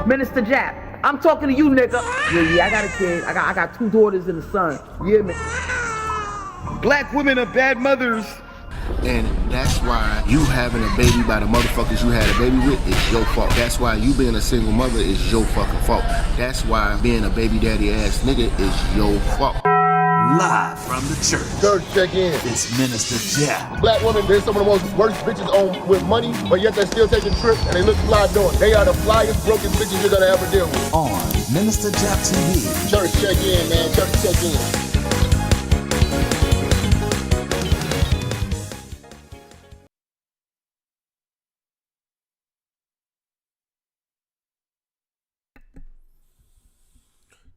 Minister Jap, I'm talking to you, nigga. Yeah, I got a kid. I got 2 daughters and a son. Yeah, man. Black women are bad mothers. And that's why you having a baby by the motherfuckers you had a baby with is your fault. That's why you being a single mother is your fucking fault. That's why being a baby daddy ass nigga is your fault. Live from the church. Church check in. It's Minister Jap. Black women, they're some of the most worst bitches on with money, but yet they're still taking trips and they look fly doing it. They are the flyest, brokest bitches you're gonna ever deal with. On Minister Jap TV. Church check in, man. Church check in.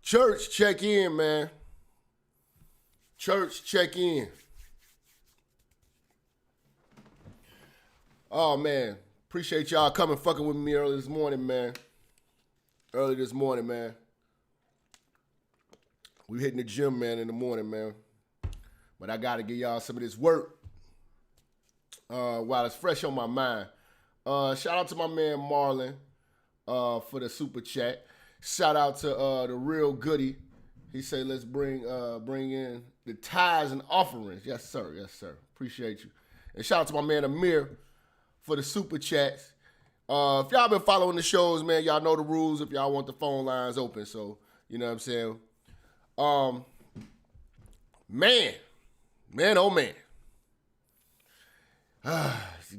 Church check in, man. Church check in. Oh, man. Appreciate y'all coming fucking with me early this morning, man. We hitting the gym, man, in the morning, man. But I got to give y'all some of this work while it's fresh on my mind. Shout out to my man Marlon for the super chat. Shout out to the real goody. He said, let's bring in the tithes and offerings. Yes, sir. Yes, sir. Appreciate you. And shout out to my man Amir for the super chats. If y'all been following the shows, man, y'all know the rules if y'all want the phone lines open. So, you know what I'm saying? Man, oh man. It's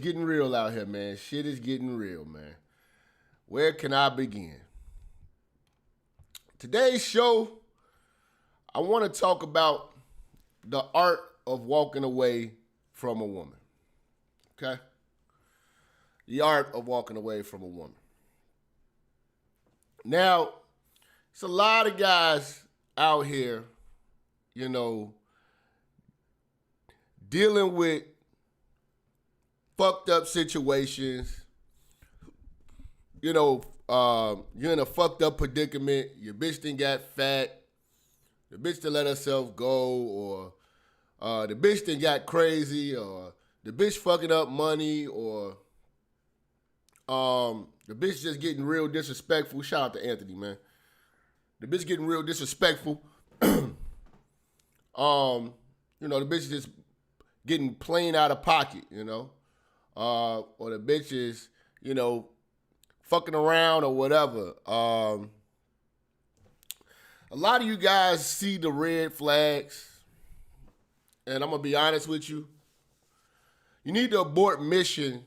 getting real out here, man. Shit is getting real, man. Where can I begin? Today's show, I want to talk about the art of walking away from a woman. Okay? The art of walking away from a woman. Now, it's a lot of guys out here, you know, dealing with fucked up situations. You know, you're in a fucked up predicament. Your bitch done got fat. The bitch done let herself go, or the bitch done got crazy, or the bitch fucking up money, or the bitch just getting real disrespectful. Shout out to Anthony, man. The bitch getting real disrespectful. You know, the bitch just getting plain out of pocket, you know. Or the bitch is, you know, fucking around or whatever. A lot of you guys see the red flags, and I'm going to be honest with you. You need to abort mission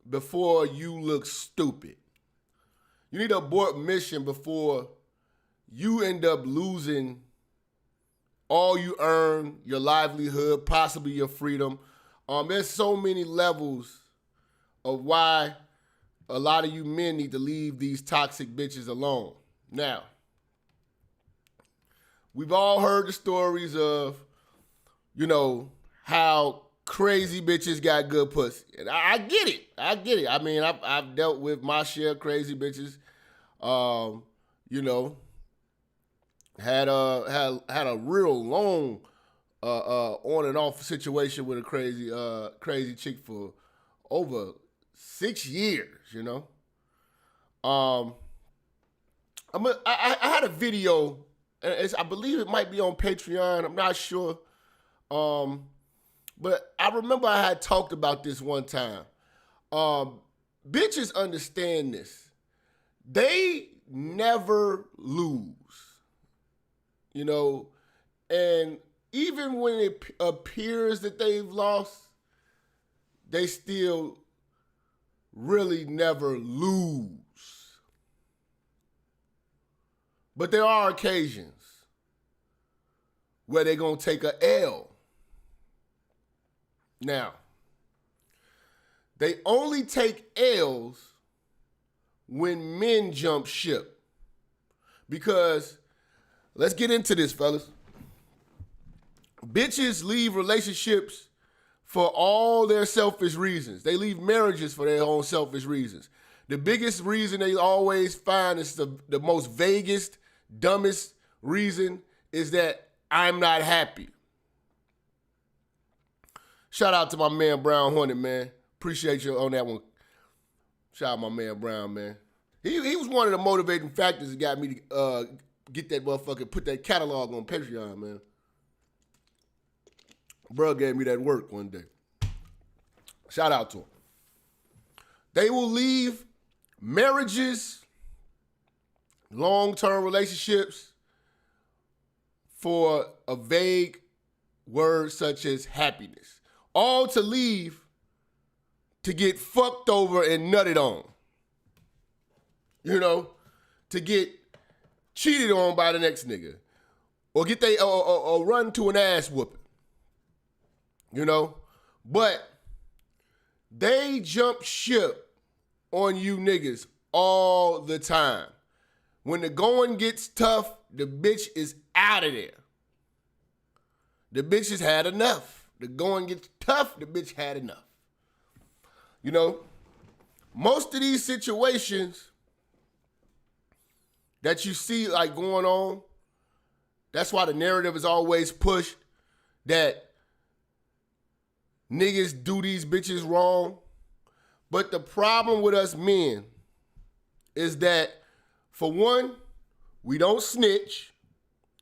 before you look stupid. You need to abort mission before you end up losing all you earn, your livelihood, possibly your freedom. There's so many levels of why a lot of you men need to leave these toxic bitches alone. Now, we've all heard the stories of, you know, how crazy bitches got good pussy. And I get it. I mean, I've dealt with my share of crazy bitches. You know, had a real long on and off situation with a crazy chick for over 6 years, you know. I had a video, I believe it might be on Patreon, I'm not sure. But I remember I had talked about this one time. Bitches understand this. They never lose, you know, and even when it appears that they've lost, they still really never lose. But there are occasions where they're going to take a L. Now, they only take L's when men jump ship. Because, let's get into this, fellas. Bitches leave relationships for all their selfish reasons. They leave marriages for their own selfish reasons. The biggest reason they always find is the most vaguest, dumbest reason is that I'm not happy. Shout out to my man Brown Hornet, man. Appreciate you on that one. Shout out my man Brown, man. He was one of the motivating factors that got me to get that motherfucker, put that catalog on Patreon, man. Bruh gave me that work one day. Shout out to him. They will leave marriages, long-term relationships for a vague word such as happiness. All to leave to get fucked over and nutted on. You know, to get cheated on by the next nigga. Or get or run to an ass whooping. You know? But they jump ship on you niggas all the time. When the going gets tough, the bitch is out of there. The bitch has had enough. The going gets tough, the bitch had enough. You know, most of these situations that you see like going on, that's why the narrative is always pushed that niggas do these bitches wrong. But the problem with us men is that, for one, we don't snitch.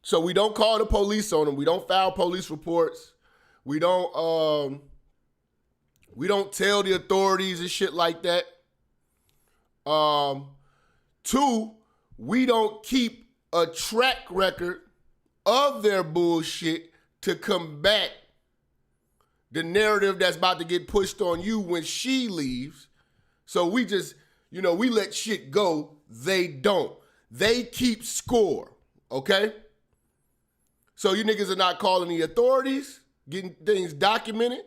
So we don't call the police on them. We don't file police reports. We don't tell the authorities and shit like that. Two, we don't keep a track record of their bullshit to combat the narrative that's about to get pushed on you when she leaves. So we just, we let shit go. They don't. They keep score, okay? So you niggas are not calling the authorities, getting things documented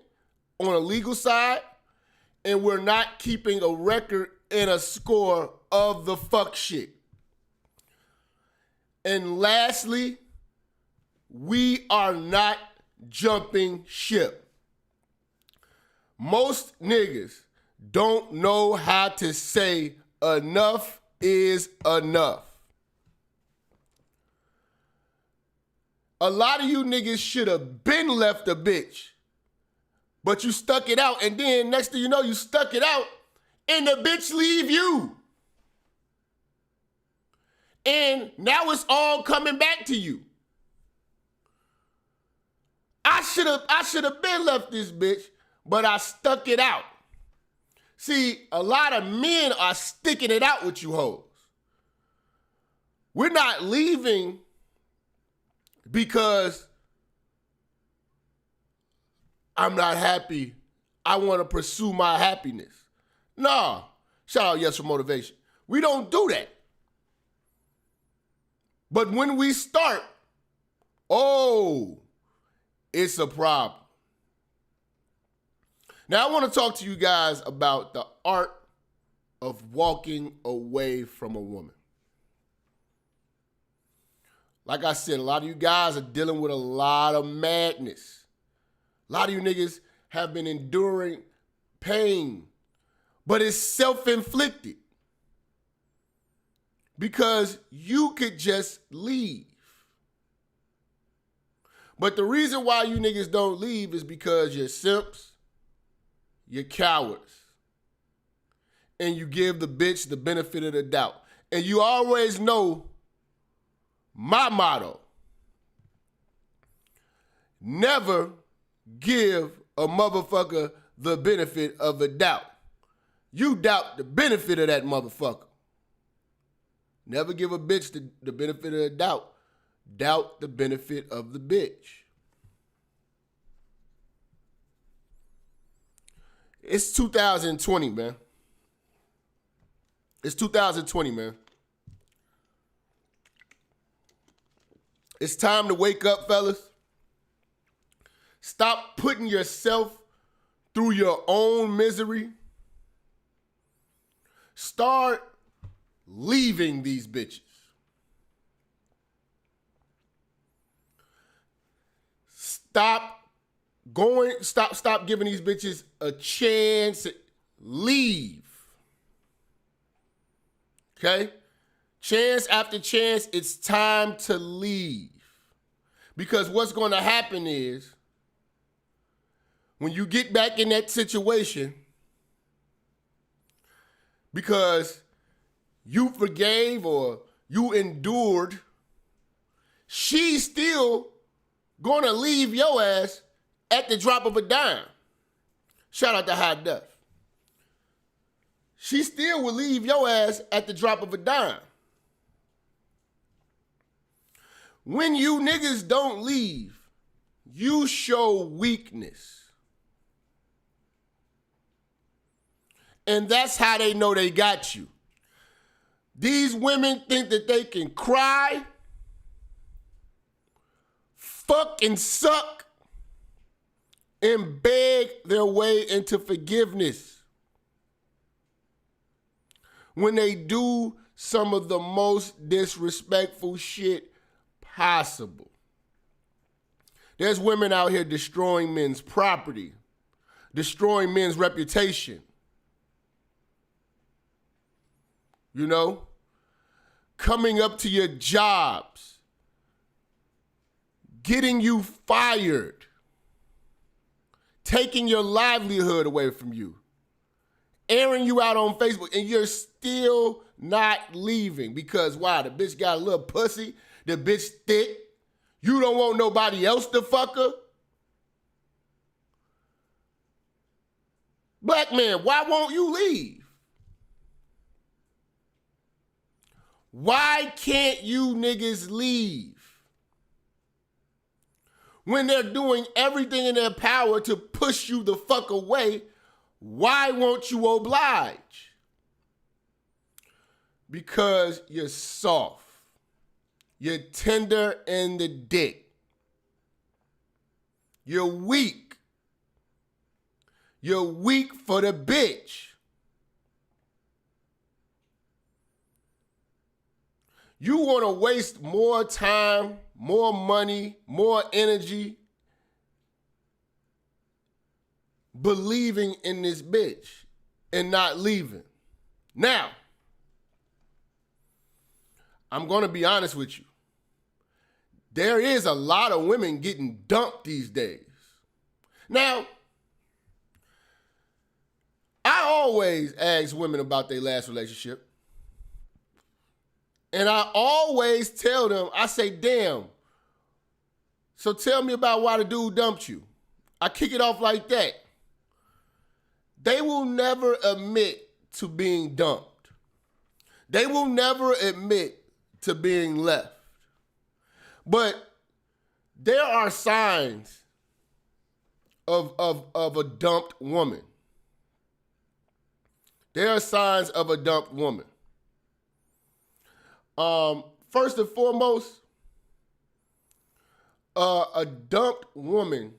on a legal side, and we're not keeping a record and a score of the fuck shit. And lastly, we are not jumping ship. Most niggas don't know how to say enough is enough. A lot of you niggas should have been left a bitch, but you stuck it out, and then next thing you know, you stuck it out, and the bitch leave you. And now it's all coming back to you. I should have been left this bitch, but I stuck it out. See, a lot of men are sticking it out with you hoes. We're not leaving because I'm not happy. I want to pursue my happiness. Nah, shout out Yes for Motivation. We don't do that. But when we start, it's a problem. Now I want to talk to you guys about the art of walking away from a woman. Like I said, a lot of you guys are dealing with a lot of madness. A lot of you niggas have been enduring pain, but it's self-inflicted because you could just leave. But the reason why you niggas don't leave is because you're simps, you're cowards, and you give the bitch the benefit of the doubt. And you always know my motto: never give a motherfucker the benefit of a doubt. You doubt the benefit of that motherfucker. Never give a bitch the benefit of the doubt. Doubt the benefit of the bitch. It's 2020, man. It's 2020, man. It's time to wake up, fellas. Stop putting yourself through your own misery. Start leaving these bitches. Stop giving these bitches a chance. Leave. Okay? Chance after chance, it's time to leave. Because what's going to happen is, when you get back in that situation, because you forgave or you endured, she's still gonna leave your ass at the drop of a dime. Shout out to High Def. She still will leave your ass at the drop of a dime. When you niggas don't leave, you show weakness. And that's how they know they got you. These women think that they can cry, fuck and suck, and beg their way into forgiveness when they do some of the most disrespectful shit possible. There's women out here destroying men's property, destroying men's reputation. You know, coming up to your jobs, getting you fired, taking your livelihood away from you, airing you out on Facebook, and you're still not leaving. Because why? The bitch got a little pussy, the bitch thick, you don't want nobody else to fuck her? Black man, why won't you leave? Why can't you niggas leave? When they're doing everything in their power to push you the fuck away, why won't you oblige? Because you're soft. You're tender in the dick. You're weak. You're weak for the bitch. You want to waste more time, more money, more energy believing in this bitch and not leaving. Now, I'm going to be honest with you. There is a lot of women getting dumped these days. Now, I always ask women about their last relationship. And I always tell them, I say, damn, so tell me about why the dude dumped you. I kick it off like that. They will never admit to being dumped. They will never admit to being left. But there are signs of a dumped woman. There are signs of a dumped woman. First and foremost, a dumped woman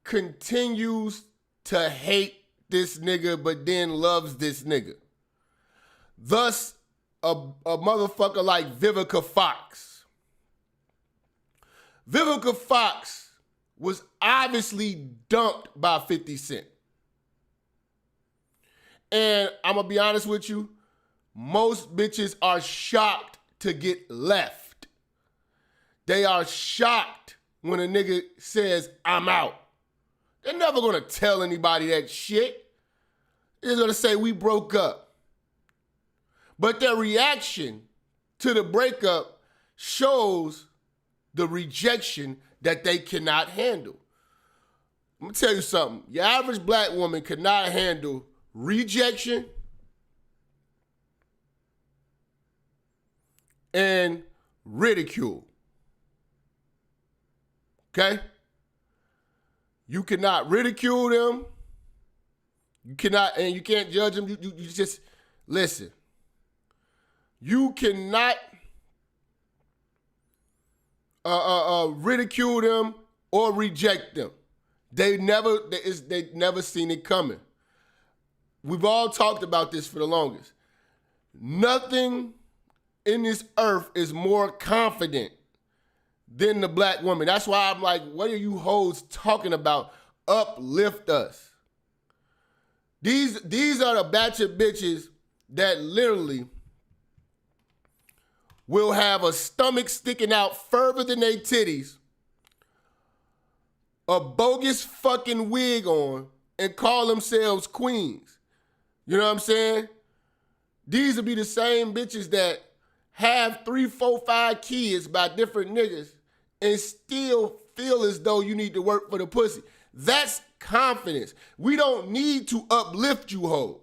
continues to hate this nigga, but then loves this nigga. Thus, a motherfucker like Vivica Fox. Vivica Fox was obviously dumped by 50 Cent. And I'm gonna be honest with you, most bitches are shocked to get left. They are shocked when a nigga says, I'm out. They're never gonna tell anybody that shit. They're gonna say, we broke up. But their reaction to the breakup shows the rejection that they cannot handle. I'm gonna tell you something. Your average black woman cannot handle rejection and ridicule. Okay? You cannot ridicule them. You cannot, and you can't judge them. You just, listen. You cannot ridicule them or reject them. They never seen it coming. We've all talked about this for the longest. Nothing in this earth is more confident than the black woman. That's why I'm like, what are you hoes talking about? Uplift us. These are the batch of bitches that literally will have a stomach sticking out further than their titties, a bogus fucking wig on, and call themselves queens. You know what I'm saying? these will be the same bitches that have 3, 4, 5 kids by different niggas and still feel as though you need to work for the pussy. That's confidence. We don't need to uplift you hoes.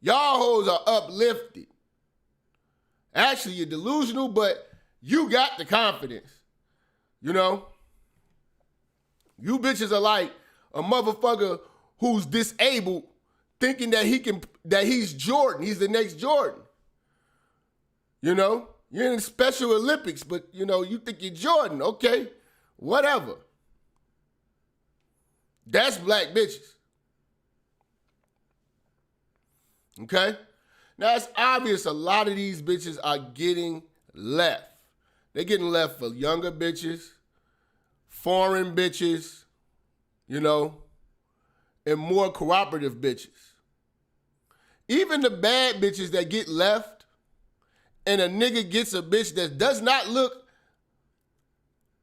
Y'all hoes are uplifted. Actually, you're delusional, but you got the confidence. You know? You bitches are like a motherfucker who's disabled thinking that he's Jordan. He's the next Jordan. You know? You're in the Special Olympics, but you know, you think you're Jordan. Okay, whatever. That's black bitches. Okay? Now it's obvious a lot of these bitches are getting left. They're getting left for younger bitches, foreign bitches, you know, and more cooperative bitches. Even the bad bitches that get left and a nigga gets a bitch that does not look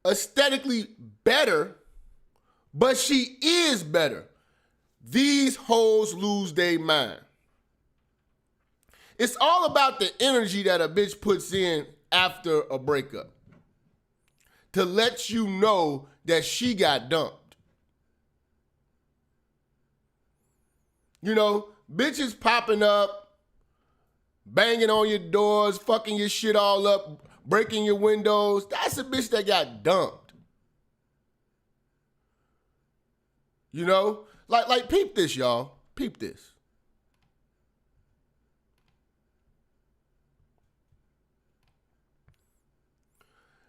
aesthetically better, but she is better. These hoes lose their mind. It's all about the energy that a bitch puts in after a breakup to let you know that she got dumped. You know, bitches popping up, banging on your doors, fucking your shit all up, breaking your windows. That's a bitch that got dumped. You know? Like peep this, y'all. Peep this.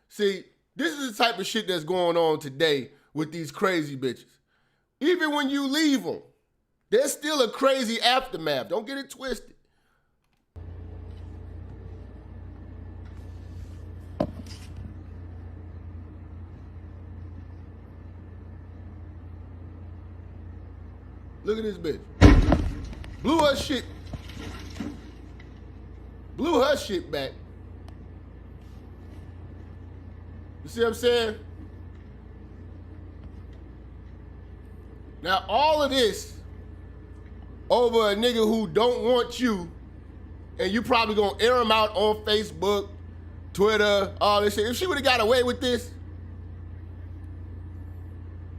See, this is the type of shit that's going on today with these crazy bitches. Even when you leave them, there's still a crazy aftermath. Don't get it twisted. Look at this bitch. Blew her shit back. You see what I'm saying? Now, all of this over a nigga who don't want you, and you probably gonna air him out on Facebook, Twitter, all this shit. If she would've got away with this,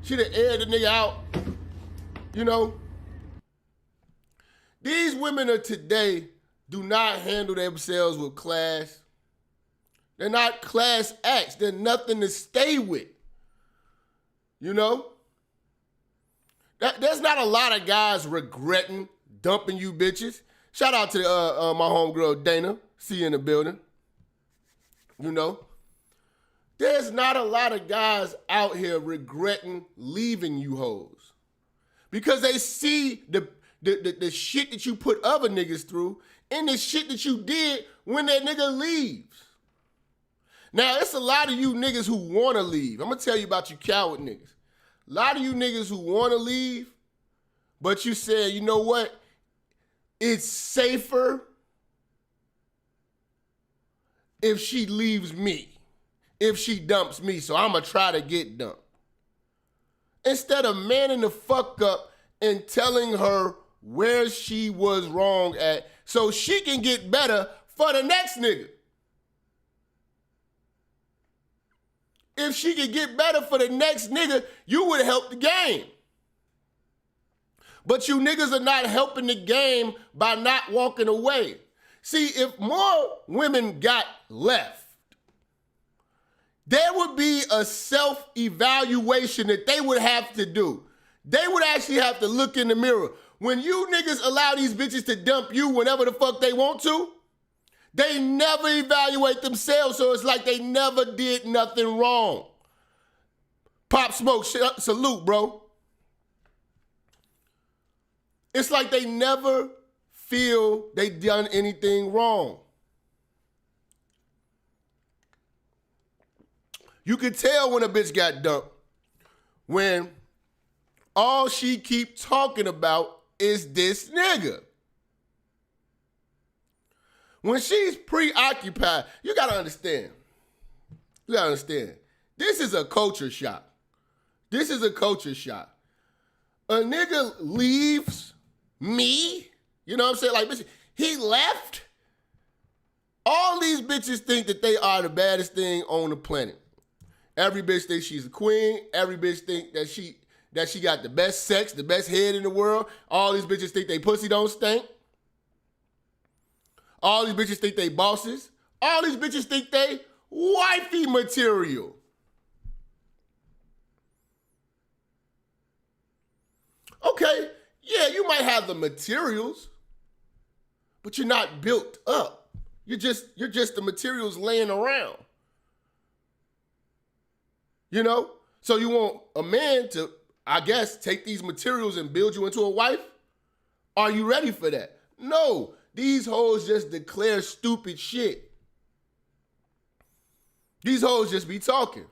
she'd have aired the nigga out, you know? These women of today do not handle themselves with class. They're not class acts. They're nothing to stay with. You know? There's not a lot of guys regretting dumping you bitches. Shout out to my homegirl Dana. See you in the building. You know? There's not a lot of guys out here regretting leaving you hoes. Because they see the shit that you put other niggas through and the shit that you did when that nigga leaves. Now, it's a lot of you niggas who want to leave. I'm going to tell you about you coward niggas. A lot of you niggas who want to leave, but you said, you know what? It's safer if she leaves me, if she dumps me, so I'm going to try to get dumped. Instead of manning the fuck up and telling her where she was wrong at so she can get better for the next nigga. If she could get better for the next nigga, you would help the game. But you niggas are not helping the game by not walking away. See, if more women got left, there would be a self-evaluation that they would have to do. They would actually have to look in the mirror. When you niggas allow these bitches to dump you whenever the fuck they want to, they never evaluate themselves, so it's like they never did nothing wrong. Pop Smoke, salute, bro. It's like they never feel they done anything wrong. You could tell when a bitch got dumped when all she keep talking about is this nigga. When she's preoccupied, you gotta understand. This is a culture shock. This is a culture shock. A nigga leaves me, you know what I'm saying? Like, bitch, He left. All these bitches think that they are the baddest thing on the planet. Every bitch thinks she's a queen. Every bitch think that she got the best sex, the best head in the world. All these bitches think they pussy don't stink. All these bitches think they bosses. All these bitches think they wifey material. Okay, yeah, you might have the materials, but you're not built up. You're just the materials laying around. You know? So you want a man to, I guess, take these materials and build you into a wife? Are you ready for that? No. These hoes just declare stupid shit. These hoes just be talking.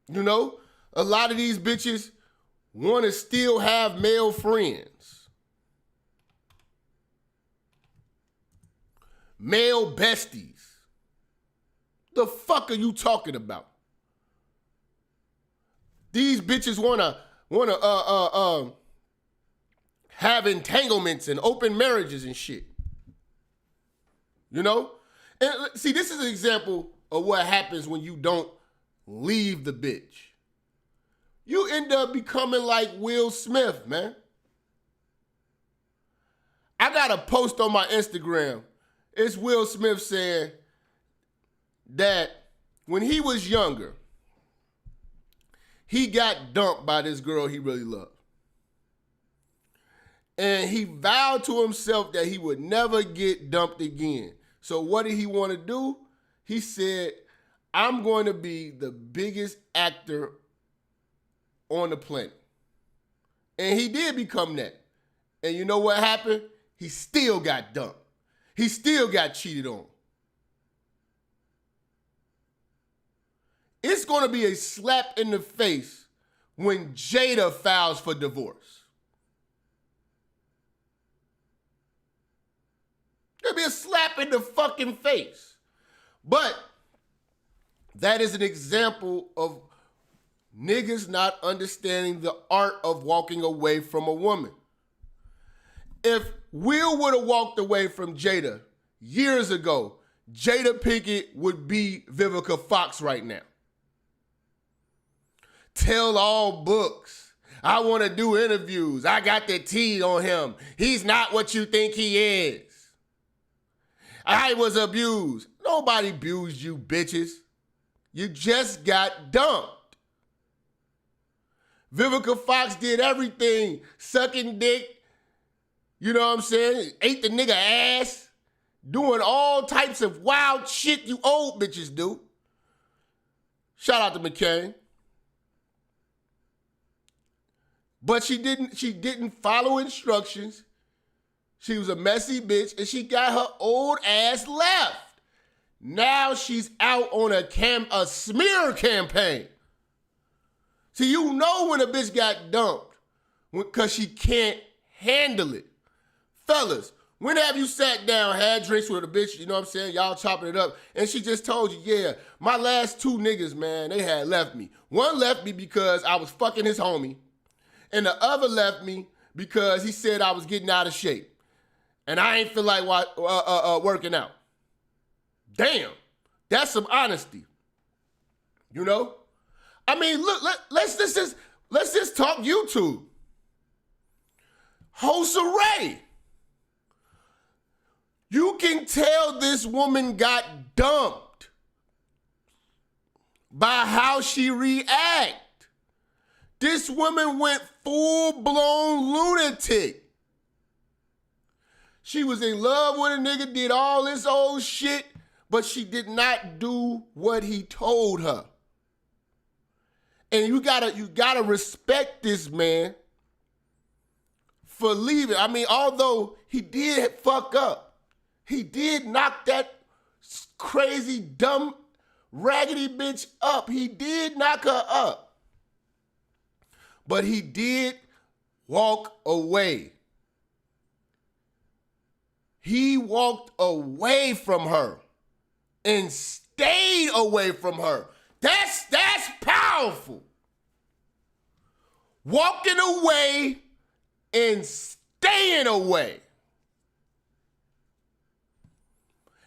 You know? A lot of these bitches want to still have male friends. Male besties. The fuck are you talking about? These bitches wanna have entanglements and open marriages and shit. You know? And see, this is an example of what happens when you don't leave the bitch. You end up becoming like Will Smith, man. I got a post on my Instagram. It's Will Smith saying that when he was younger, he got dumped by this girl he really loved. And he vowed to himself that he would never get dumped again. So what did he want to do? He said, I'm going to be the biggest actor on the planet. And he did become that. And you know what happened? He still got dumped. He still got cheated on. It's going to be a slap in the face when Jada files for divorce. There'll be a slap in the fucking face. But that is an example of niggas not understanding the art of walking away from a woman. If Will would have walked away from Jada years ago, Jada Pinkett would be Vivica Fox right now. Tell all books. I want to do interviews. I got the tea on him. He's not what you think he is. I was abused. Nobody abused you, bitches. You just got dumped. Vivica Fox did everything. Sucking dick. You know what I'm saying? Ate the nigga ass. Doing all types of wild shit you old bitches do. Shout out to McCain. But she didn't follow instructions. She was a messy bitch and she got her old ass left. Now she's out on a smear campaign. See, you know when a bitch got dumped because she can't handle it. Fellas, when have you sat down, had drinks with a bitch, you know what I'm saying, y'all chopping it up, and she just told you, yeah, my last two niggas, man, they had left me. One left me because I was fucking his homie, and the other left me because he said I was getting out of shape. And I ain't feel like working out. Damn, that's some honesty. You know? I mean, look, let's just talk YouTube. Jose. You can tell this woman got dumped by how she react. This woman went full-blown lunatic. She was in love with a nigga, did all this old shit, but she did not do what he told her. And you gotta respect this man for leaving. I mean, although he did fuck up, he did knock that crazy, dumb, raggedy bitch up. He did knock her up. But he did walk away. He walked away from her and stayed away from her. That's powerful. Walking away and staying staying away.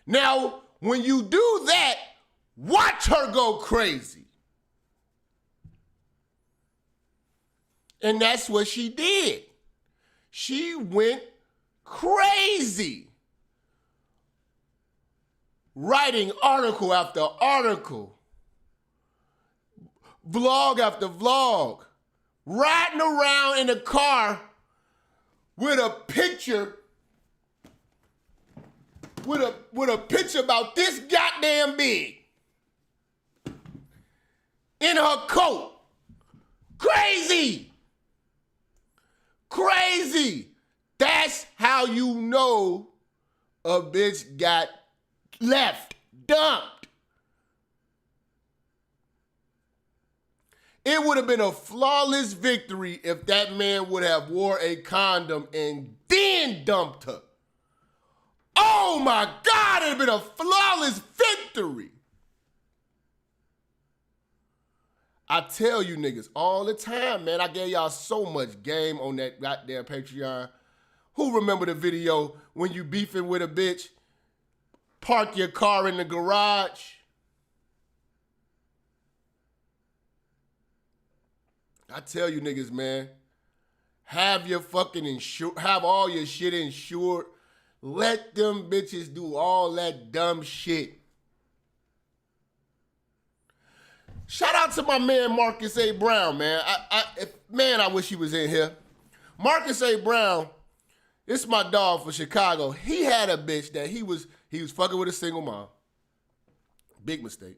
Now, when you do that, watch her go crazy. And that's what she did. She went crazy. Writing article after article. Vlog after vlog. Riding around in a car with a picture with a picture about this goddamn big in her coat. Crazy. Crazy. That's how you know a bitch got left, dumped. It would have been a flawless victory if that man would have wore a condom and then dumped her. Oh my God, it'd have been a flawless victory. I tell you niggas all the time, man, I gave y'all so much game on that goddamn Patreon. Who remember the video when you beefing with a bitch, park your car in the garage? I tell you niggas, man, have your fucking have all your shit insured. Let them bitches do all that dumb shit. Shout out to my man Marcus A. Brown, man. I wish he was in here. Marcus A. Brown, this is my dog for Chicago. He had a bitch that he was fucking with a single mom. Big mistake.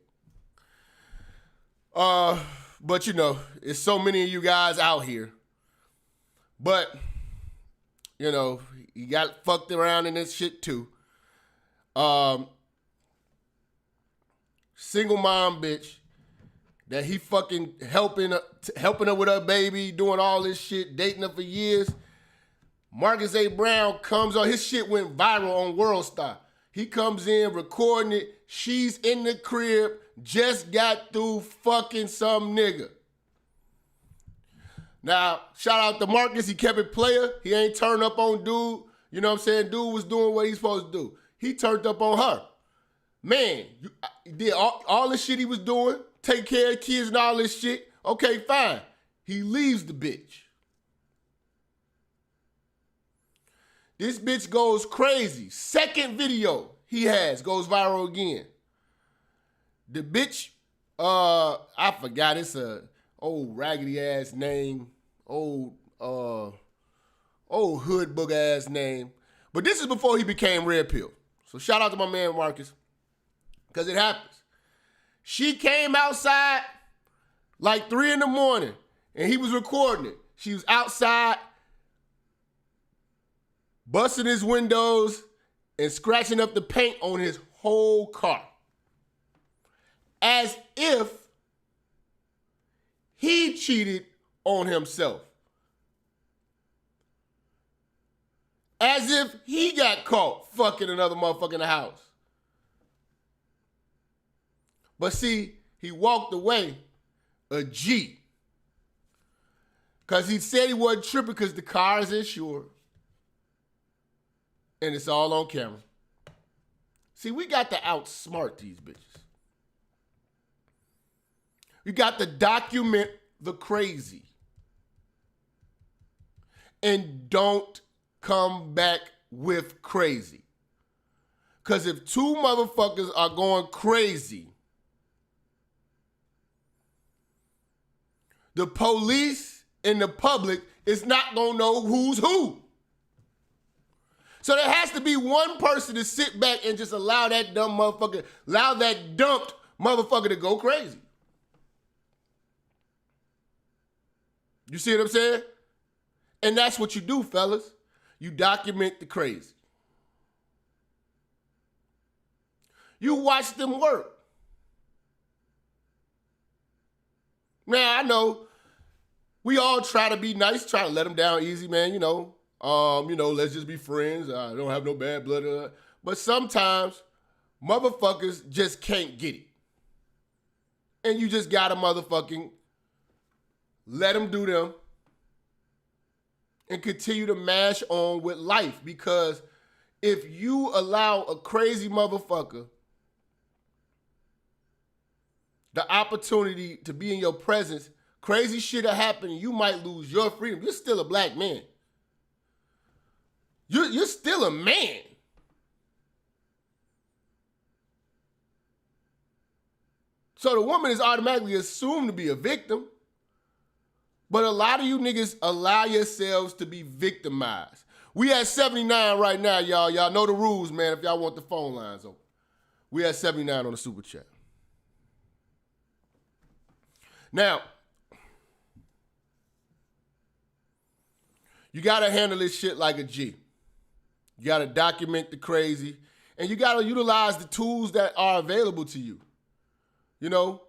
But you know, it's so many of you guys out here. But, you know, he got fucked around in this shit too. Single mom bitch that he fucking helping her with her baby, doing all this shit, dating her for years. Marcus A. Brown comes on, his shit went viral on World Star. He comes in, recording it. She's in the crib, just got through fucking some nigga. Now, shout out to Marcus. He kept it player. He ain't turned up on dude. You know what I'm saying? Dude was doing what he's supposed to do. He turned up on her. Man, he did all the shit he was doing, take care of kids and all this shit. Okay, fine. He leaves the bitch. This bitch goes crazy. Second video he has goes viral again. The bitch, I forgot, it's a old raggedy ass name, old hood book ass name. But this is before he became Red Pill. So shout out to my man Marcus, because it happens. She came outside like 3 in the morning and he was recording it. She was outside busting his windows and scratching up the paint on his whole car. As if he cheated on himself. As if he got caught fucking another motherfucker in the house. But see, he walked away a G. Because he said he wasn't tripping because the car is insured. And it's all on camera. See, we got to outsmart these bitches. You got to document the crazy. And don't come back with crazy. Because if 2 motherfuckers are going crazy, the police and the public is not going to know who's who. So there has to be one person to sit back and just allow that dumb motherfucker, allow that dumped motherfucker to go crazy. You see what I'm saying? And that's what you do, fellas. You document the crazy. You watch them work. Now, I know we all try to be nice, try to let them down easy, man, you know, let's just be friends. I don't have no bad blood. But sometimes motherfuckers just can't get it. And you just gotta motherfucking let them do them and continue to mash on with life. Because if you allow a crazy motherfucker the opportunity to be in your presence, crazy shit will happen and you might lose your freedom. You're still a black man. You're still a man. So the woman is automatically assumed to be a victim. But a lot of you niggas allow yourselves to be victimized. We at 79 right now, y'all. Y'all know the rules, man, if y'all want the phone lines open. We at 79 on the super chat. Now, you got to handle this shit like a G. You got to document the crazy, and you got to utilize the tools that are available to you. You know,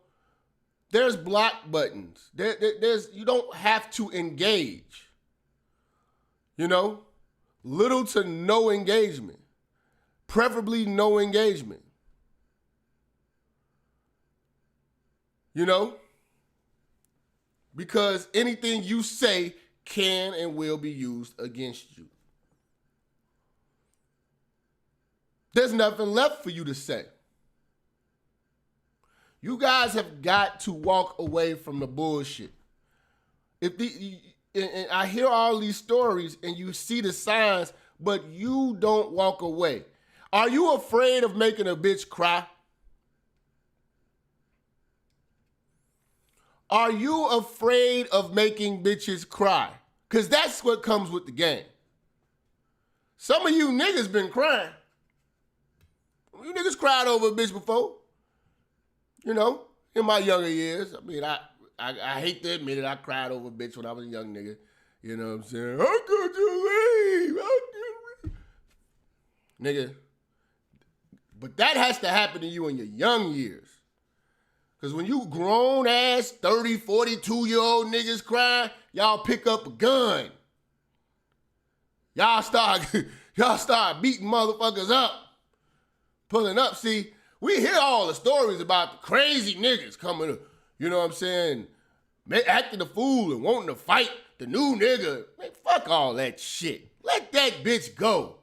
there's block buttons. There's you don't have to engage. You know, little to no engagement, preferably no engagement. You know, because anything you say can and will be used against you. There's nothing left for you to say. You guys have got to walk away from the bullshit. And I hear all these stories and you see the signs, but you don't walk away. Are you afraid of making a bitch cry? Are you afraid of making bitches cry? Because that's what comes with the game. Some of you niggas been crying. You niggas cried over a bitch before. You know, in my younger years. I mean, I hate to admit it, I cried over a bitch when I was a young nigga. You know what I'm saying? How could you leave? Nigga. But that has to happen to you in your young years. Because when you grown ass 30, 42-year-old niggas cry, y'all pick up a gun. Y'all start beating motherfuckers up. Pulling up. See, we hear all the stories about the crazy niggas coming, you know what I'm saying, acting a fool and wanting to fight the new nigga. Man, fuck all that shit. Let that bitch go.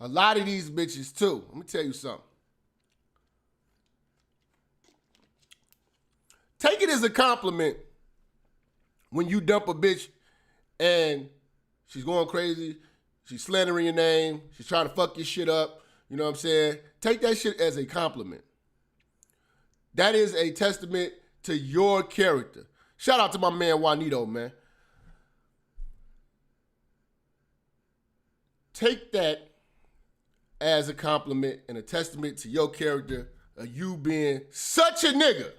A lot of these bitches too. Let me tell you something. Take it as a compliment when you dump a bitch and she's going crazy, she's slandering your name, she's trying to fuck your shit up. You know what I'm saying? Take that shit as a compliment. That is a testament to your character. Shout out to my man Juanito, man. Take that as a compliment and a testament to your character of you being such a nigga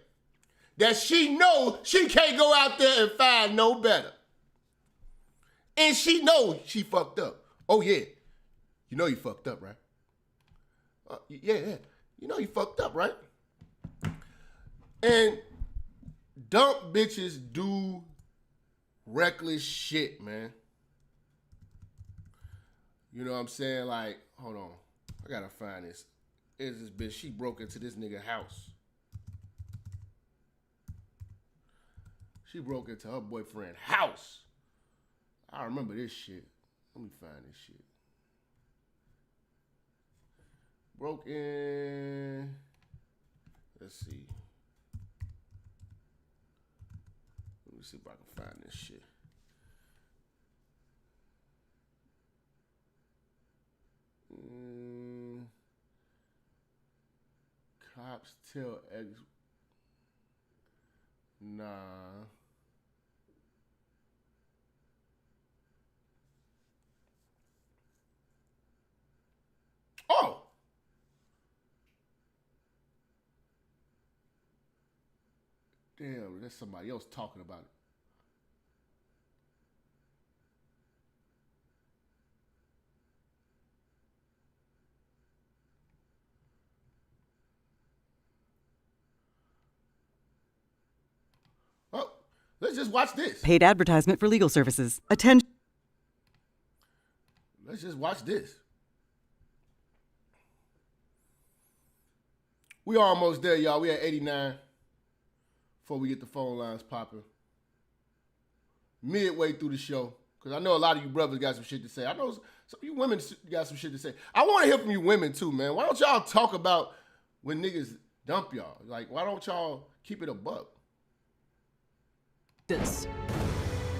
that she knows she can't go out there and find no better. And she knows she fucked up. Oh, yeah. You know you fucked up, right? Yeah. You know you fucked up, right? And dump bitches do reckless shit, man. You know what I'm saying? Like, hold on. I gotta find this. There's this bitch. She broke into this nigga house. She broke into her boyfriend's house. I remember this shit. Let me find this shit. Broke in. Let's see. Let me see if I can find this shit. Cops tell ex. Nah. Oh. Damn, that's somebody else talking about it. Oh, let's just watch this. Paid advertisement for legal services. Attention. Let's just watch this. We almost there, y'all. We at 89 before we get the phone lines popping. midway through the show, because I know a lot of you brothers got some shit to say. I know some of you women got some shit to say. I want to hear from you women too, man. Why don't y'all talk about when niggas dump y'all? Like, why don't y'all keep it a buck?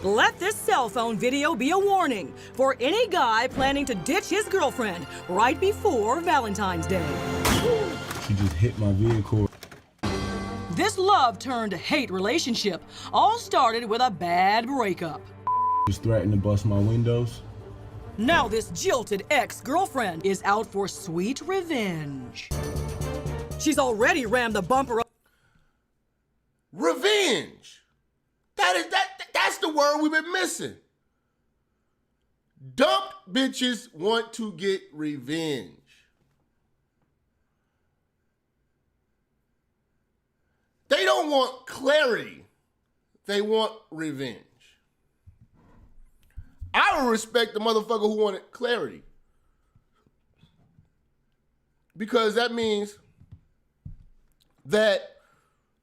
Let this cell phone video be a warning for any guy planning to ditch his girlfriend right before Valentine's Day. She just hit my vehicle. This love-turned-hate relationship all started with a bad breakup. Just threatened to bust my windows. Now this jilted ex-girlfriend is out for sweet revenge. She's already rammed the bumper up. Revenge. That's the word we've been missing. Dumped bitches want to get revenge. They don't want clarity. They want revenge. I would respect the motherfucker who wanted clarity. Because that means that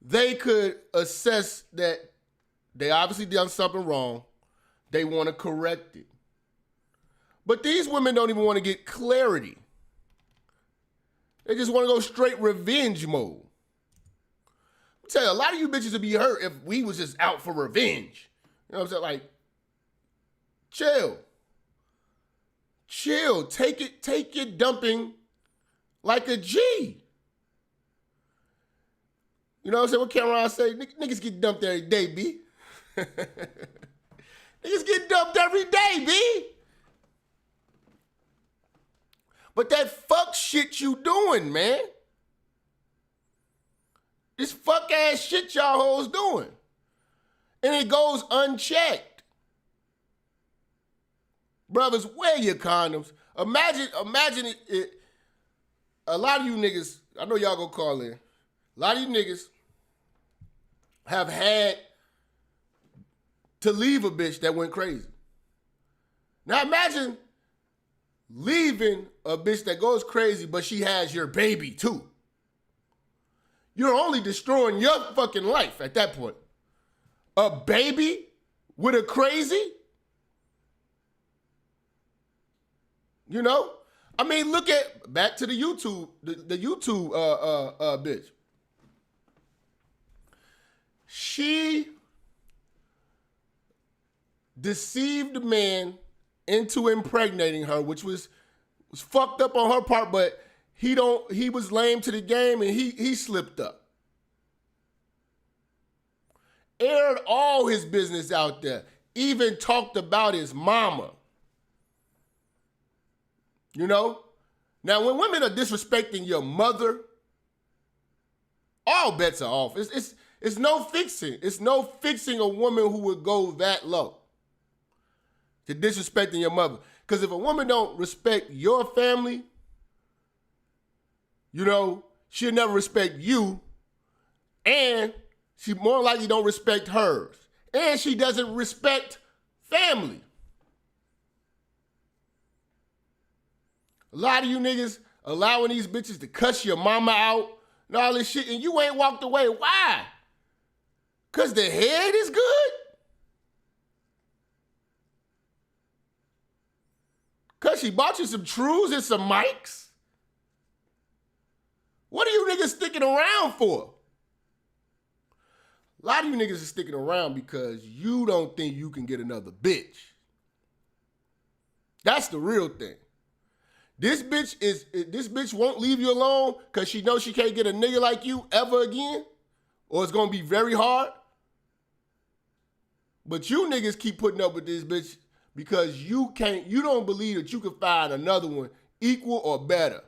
they could assess that they obviously done something wrong. They want to correct it. But these women don't even want to get clarity. They just want to go straight revenge mode. I'm tell you, a lot of you bitches would be hurt if we was just out for revenge. You know what I'm saying? Like, chill. Chill. Take your dumping like a G. You know what I'm saying? What Cameron say? Niggas get dumped every day, B. Niggas get dumped every day, B. But that fuck shit you doing, man. This fuck ass shit y'all hoes doing. And it goes unchecked. Brothers, wear your condoms. Imagine it. A lot of you niggas, I know y'all gonna call in. A lot of you niggas have had to leave a bitch that went crazy. Now imagine leaving a bitch that goes crazy, but she has your baby too. You're only destroying your fucking life at that point. A baby with a crazy? You know? I mean, look at, back to the YouTube, the YouTube bitch. She deceived the man into impregnating her, which was fucked up on her part, but he was lame to the game and he slipped up. Aired all his business out there. Even talked about his mama. You know? Now, when women are disrespecting your mother, all bets are off. It's no fixing. It's no fixing a woman who would go that low to disrespecting your mother. Because if a woman don't respect your family, you know, she'll never respect you, and she more likely don't respect hers. And she doesn't respect family. A lot of you niggas allowing these bitches to cuss your mama out and all this shit, and you ain't walked away. Why? Because the head is good? Because she bought you some trues and some mics? What are you niggas sticking around for? A lot of you niggas are sticking around because you don't think you can get another bitch. That's the real thing. This bitch won't leave you alone because she knows she can't get a nigga like you ever again, or it's gonna be very hard. But you niggas keep putting up with this bitch because you don't believe that you can find another one equal or better.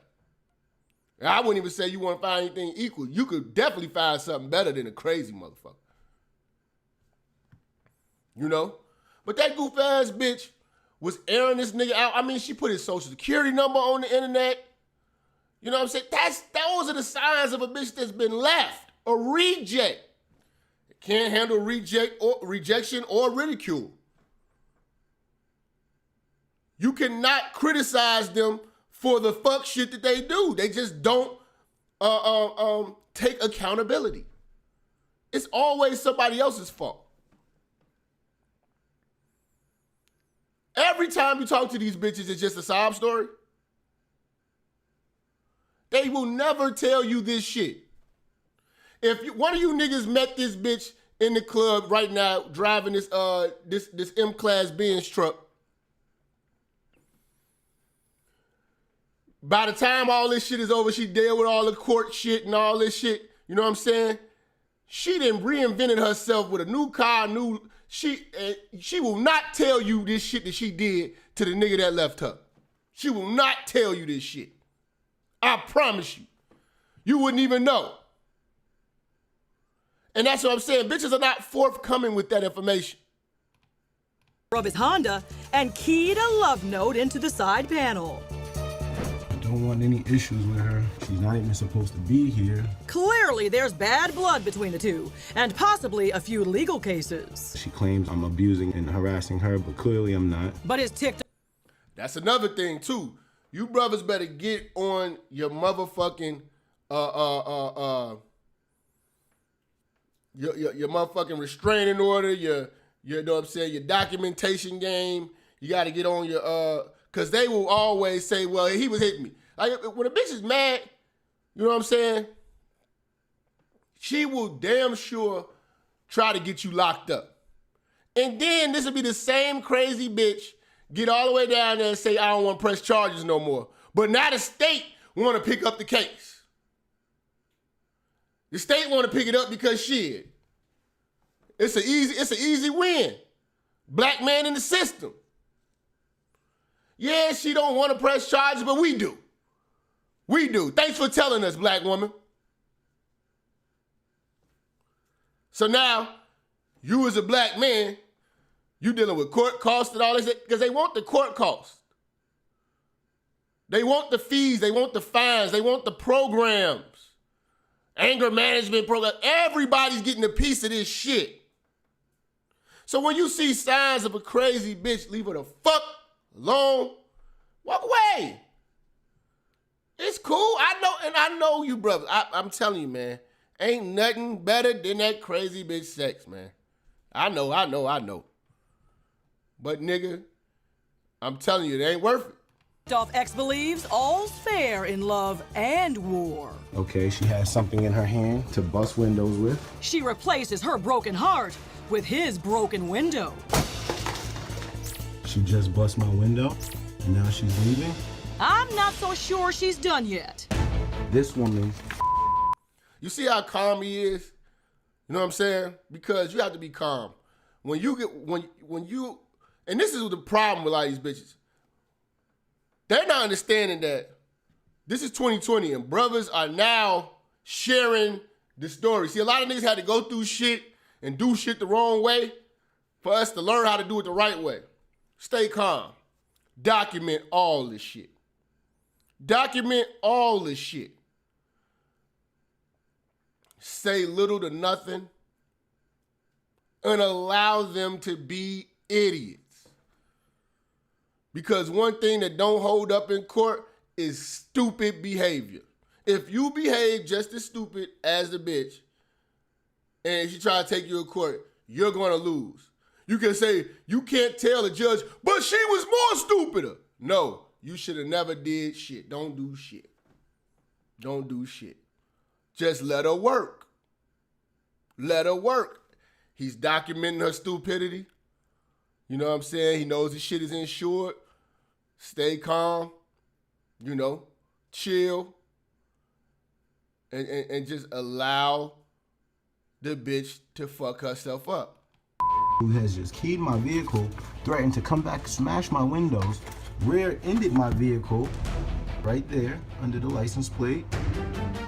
And I wouldn't even say you want to find anything equal. You could definitely find something better than a crazy motherfucker. You know? But that goof ass bitch was airing this nigga out. I mean, she put his social security number on the internet. You know what I'm saying? Those are the signs of a bitch that's been left. A reject. It can't handle rejection or ridicule. You cannot criticize them for the fuck shit that they do. They just don't take accountability. It's always somebody else's fault. Every time you talk to these bitches, it's just a sob story. They will never tell you this shit. If one of you niggas met this bitch in the club right now driving this M-Class Benz truck, by the time all this shit is over, she dealt with all the court shit and all this shit, you know what I'm saying? She done reinvented herself with a new car, she will not tell you this shit that she did to the nigga that left her. She will not tell you this shit. I promise you. You wouldn't even know. And that's what I'm saying. Bitches are not forthcoming with that information. Of his Honda and keyed a love note into the side panel. I don't want any issues with her. She's not even supposed to be here. Clearly, there's bad blood between the two, and possibly a few legal cases. She claims I'm abusing and harassing her, but clearly I'm not. But his TikTok. That's another thing too. You brothers better get on your motherfucking your motherfucking restraining order, you know what I'm saying, your documentation game. You got to get on your cause they will always say, well, he was hitting me. Like when a bitch is mad, you know what I'm saying? She will damn sure try to get you locked up. And then this will be the same crazy bitch get all the way down there and say, I don't want to press charges no more. But now the state want to pick up the case. The state want to pick it up because shit, it's an easy win. Black man in the system. Yeah, she don't want to press charges, but we do. We do. Thanks for telling us, black woman. So now, you as a black man, you dealing with court costs and all this, because they want the court costs. They want the fees, they want the fines, they want the programs. Anger management program. Everybody's getting a piece of this shit. So when you see signs of a crazy bitch, leave her the fuck alone. Walk away. It's cool. I know you, brother. I'm telling you, man. Ain't nothing better than that crazy bitch sex, man. I know. But nigga, I'm telling you, it ain't worth it. X believes all's fair in love and war. Okay, she has something in her hand to bust windows with. She replaces her broken heart with his broken window. She just bust my window, and now she's leaving. I'm not so sure she's done yet. This woman. You see how calm he is? You know what I'm saying? Because you have to be calm. When you, and this is the problem with a lot of these bitches. They're not understanding that this is 2020 and brothers are now sharing the story. See, a lot of niggas had to go through shit and do shit the wrong way for us to learn how to do it the right way. Stay calm. Document all this shit. Document all this shit. Say little to nothing and allow them to be idiots. Because one thing that don't hold up in court is stupid behavior. If you behave just as stupid as the bitch, and she try to take you to court, you're gonna lose. You can say, you can't tell the judge, but she was more stupider. No, you should have never did shit. Don't do shit. Don't do shit. Just let her work. Let her work. He's documenting her stupidity. You know what I'm saying? He knows his shit is insured. Stay calm, you know, chill, and just allow the bitch to fuck herself up. Who has just keyed my vehicle, threatened to come back, smash my windows, rear-ended my vehicle right there under the license plate.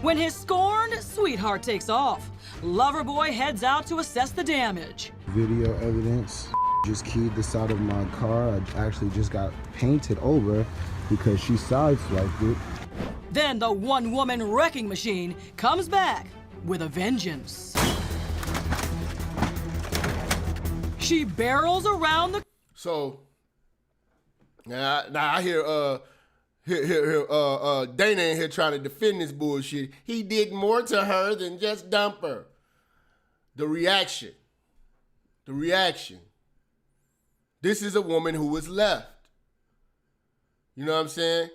When his scorned sweetheart takes off, Loverboy heads out to assess the damage. Video evidence. Just keyed the side of my car. I actually just got painted over because she sideswiped it. Then the one-woman wrecking machine comes back with a vengeance. She barrels around the... So, now I hear Dana in here trying to defend this bullshit. He did more to her than just dump her. The reaction. This is a woman who was left. You know what I'm saying?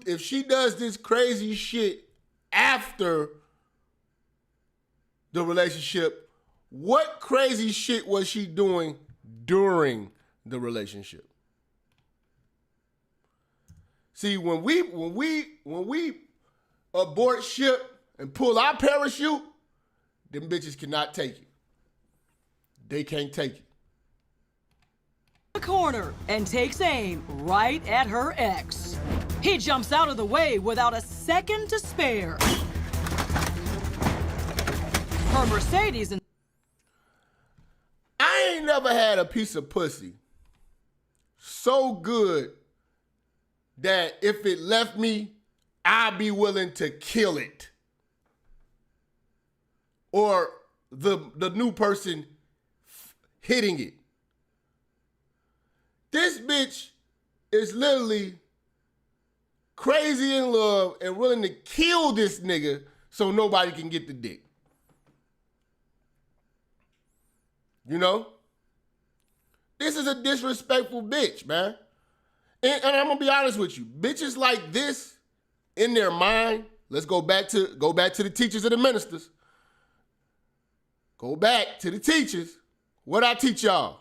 If she does this crazy shit after the relationship, what crazy shit was she doing during the relationship? See, when we abort ship and pull our parachute, them bitches cannot take it. They can't take it. The corner and takes aim right at her ex. He jumps out of the way without a second to spare. Her Mercedes and I ain't never had a piece of pussy so good that if it left me, I'd be willing to kill it. Or the new person hitting it. This bitch is literally crazy in love and willing to kill this nigga so nobody can get the dick. You know? This is a disrespectful bitch, man. And I'm gonna be honest with you. Bitches like this in their mind, let's go back to the teachers and the ministers. Go back to the teachers. What I teach y'all?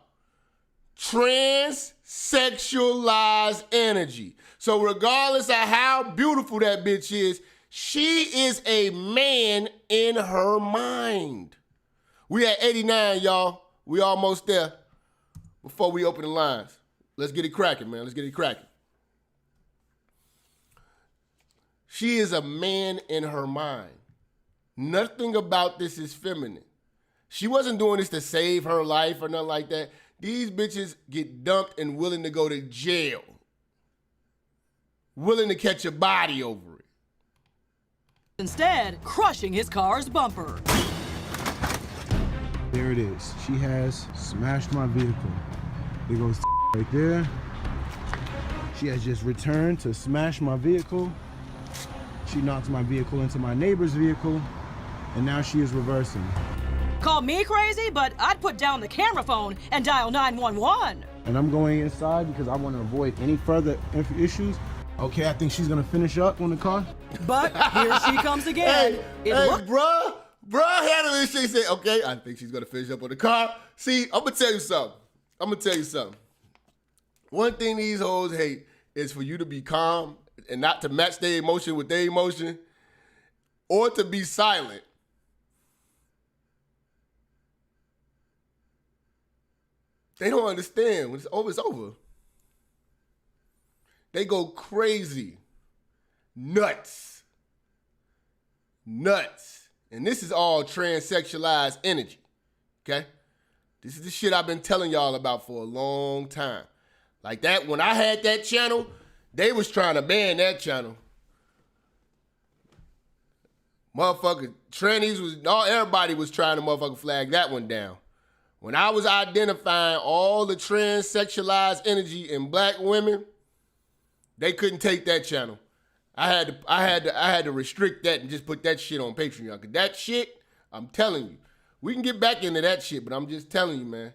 Transsexualized energy. So regardless of how beautiful that bitch is, she is a man in her mind. We at 89, y'all. We almost there before we open the lines. Let's get it cracking, man. Let's get it cracking. She is a man in her mind. Nothing about this is feminine. She wasn't doing this to save her life or nothing like that. These bitches get dumped and willing to go to jail. Willing to catch a body over it. instead crushing his car's bumper. There it is. She has smashed my vehicle. There goes right there. She has just returned to smash my vehicle. She knocked my vehicle into my neighbor's vehicle, and now she is reversing. Call me crazy, but I'd put down the camera phone and dial 911. And I'm going inside because I want to avoid any further issues. Okay, I think she's gonna finish up on the car. But here she comes again. Bruh handled this shit. Said, okay, I think she's gonna finish up on the car. See, I'm gonna tell you something. One thing these hoes hate is for you to be calm and not to match their emotion with their emotion, or to be silent. They don't understand. When it's over, it's over. They go crazy. Nuts. And this is all transsexualized energy, okay? This is the shit I've been telling y'all about for a long time. Like that, when I had that channel, they was trying to ban that channel. Motherfucker, everybody was trying to motherfucking flag that one down. When I was identifying all the transsexualized energy in black women, they couldn't take that channel. I had to restrict that and just put that shit on Patreon. Cause that shit, I'm telling you, we can get back into that shit, but I'm just telling you, man.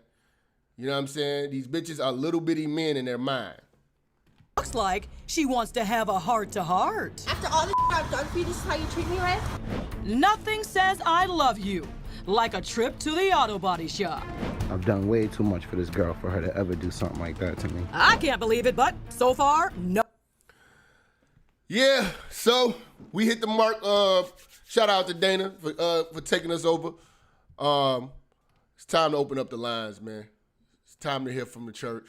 You know what I'm saying? These bitches are little bitty men in their mind. Looks like she wants to have a heart-to-heart. After all the I've done for you, this is how you treat me, right? Nothing says I love you like a trip to the auto body shop. I've done way too much for this girl for her to ever do something like that to me. I can't believe it, but so far, no. Yeah, so we hit the mark. Shout out to Dana for taking us over. It's time to open up the lines, man. It's time to hear from the church.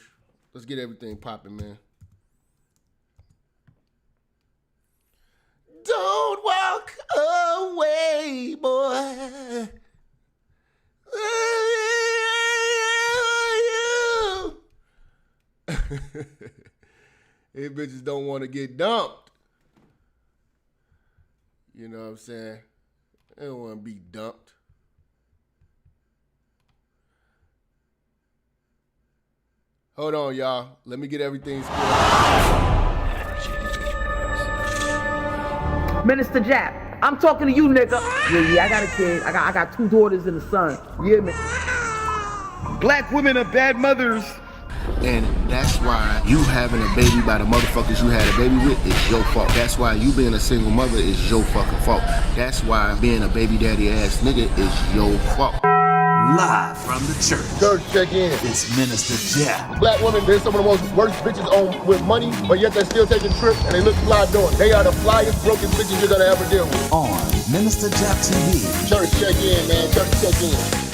Let's get everything popping, man. Don't walk away, boy. These bitches don't want to get dumped. You know what I'm saying? They don't want to be dumped. Hold on, y'all. Let me get everything squared. Minister Jap, I'm talking to you, nigga. Yeah, I got a kid. I got 2 daughters and a son. You hear me? Black women are bad mothers And that's why you having a baby by the motherfuckers you had a baby with is your fault. That's why you being a single mother is your fucking fault. That's why being a baby daddy ass nigga is your fault. Live from the church. Church, check in. It's Minister Jap. Black women, they're some of the most worst bitches on with money, but yet they're still taking trips and they look fly doing it. They are the flyest, broken bitches you're gonna ever deal with. On Minister Jap TV. Church, check in, man. Church, check in.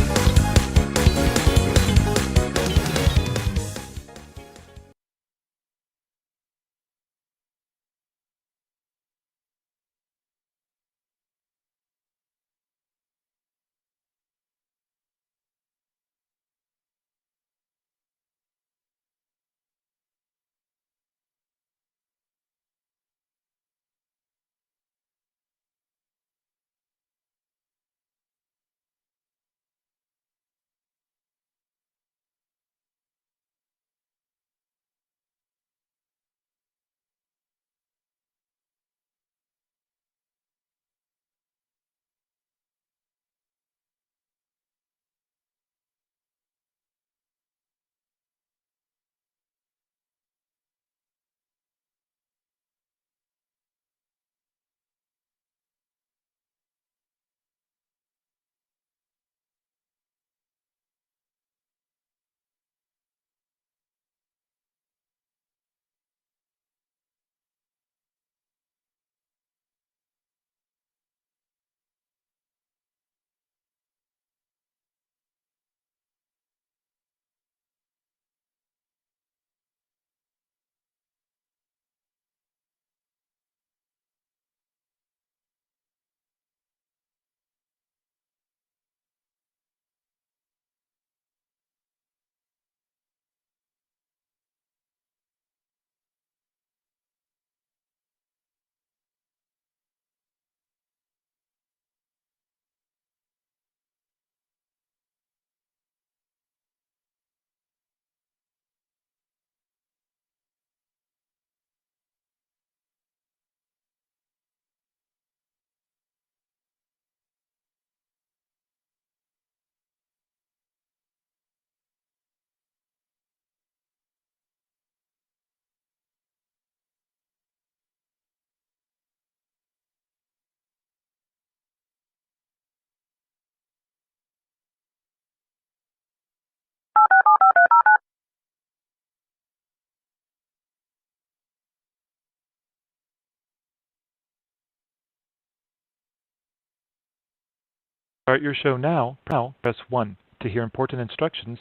Start your show now. Press 1. To hear important instructions,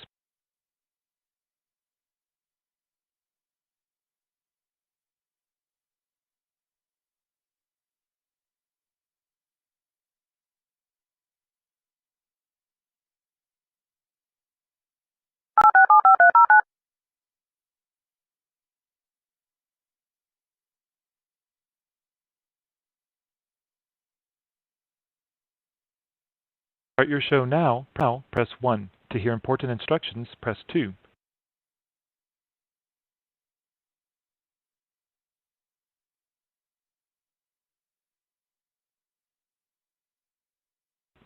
start your show now. Press 1. To hear important instructions, press 2.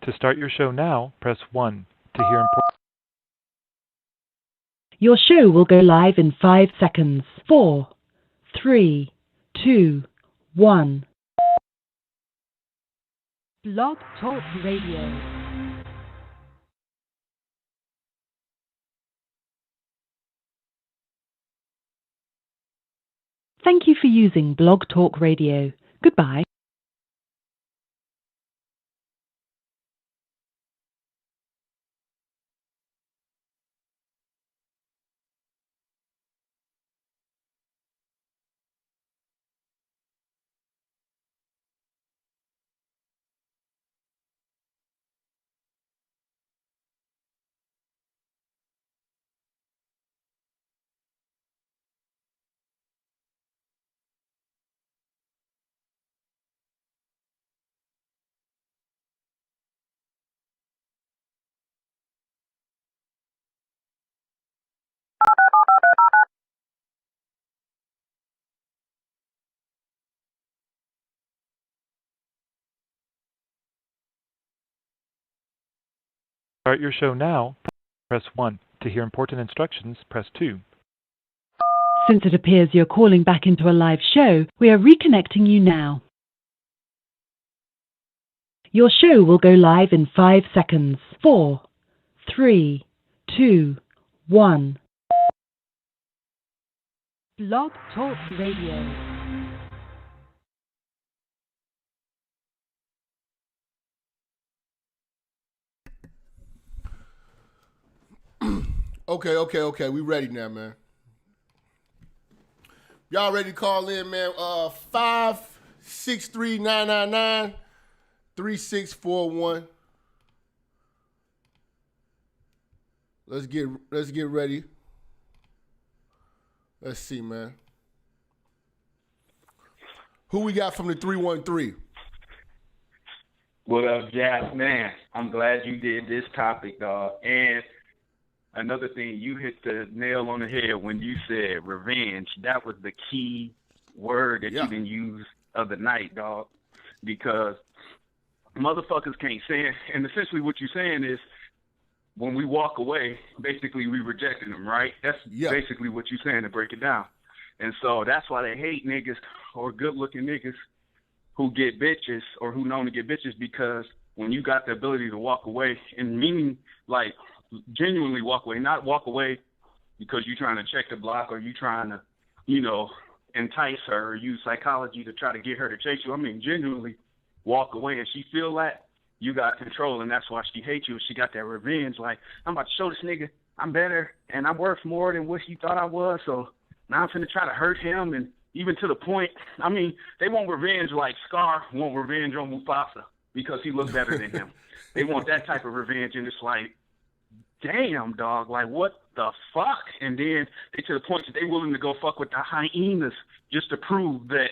To start your show now, press 1. To hear important Your show will go live in 5 seconds. 4, 3, 2, 1. Blog Talk Radio. Thank you for using Blog Talk Radio. Goodbye. Start your show now. Press 1. To hear important instructions, press 2. Since it appears you're calling back into a live show, we are reconnecting you now. Your show will go live in 5 seconds. 4, 3, 2, 1. Blog Talk Radio. Okay. We ready now, man. Y'all ready to call in, man? 563-999-3641. Let's get ready. Let's see, man. Who we got from the 313? What up, Jap? Man, I'm glad you did this topic, dog. And another thing, you hit the nail on the head when you said revenge. That was the key word that you didn't use of the night, dog. Because motherfuckers can't say it. And essentially what you're saying is when we walk away, basically we rejecting them, right? That's basically what you're saying to break it down. And so that's why they hate niggas or good-looking niggas who get bitches or who known to get bitches, because when you got the ability to walk away, and meaning like genuinely walk away, not walk away because you're trying to check the block or you trying to, entice her or use psychology to try to get her to chase you. I mean, genuinely walk away, and she feel that you got control, and that's why she hates you. She got that revenge, like, I'm about to show this nigga I'm better and I'm worth more than what he thought I was, so now I'm finna try to hurt him. And even to the point, I mean, they want revenge like Scar want revenge on Mufasa because he looked better than him. They want that type of revenge, and it's like, damn, dog, like, what the fuck? And then they to the point that they willing to go fuck with the hyenas just to prove that,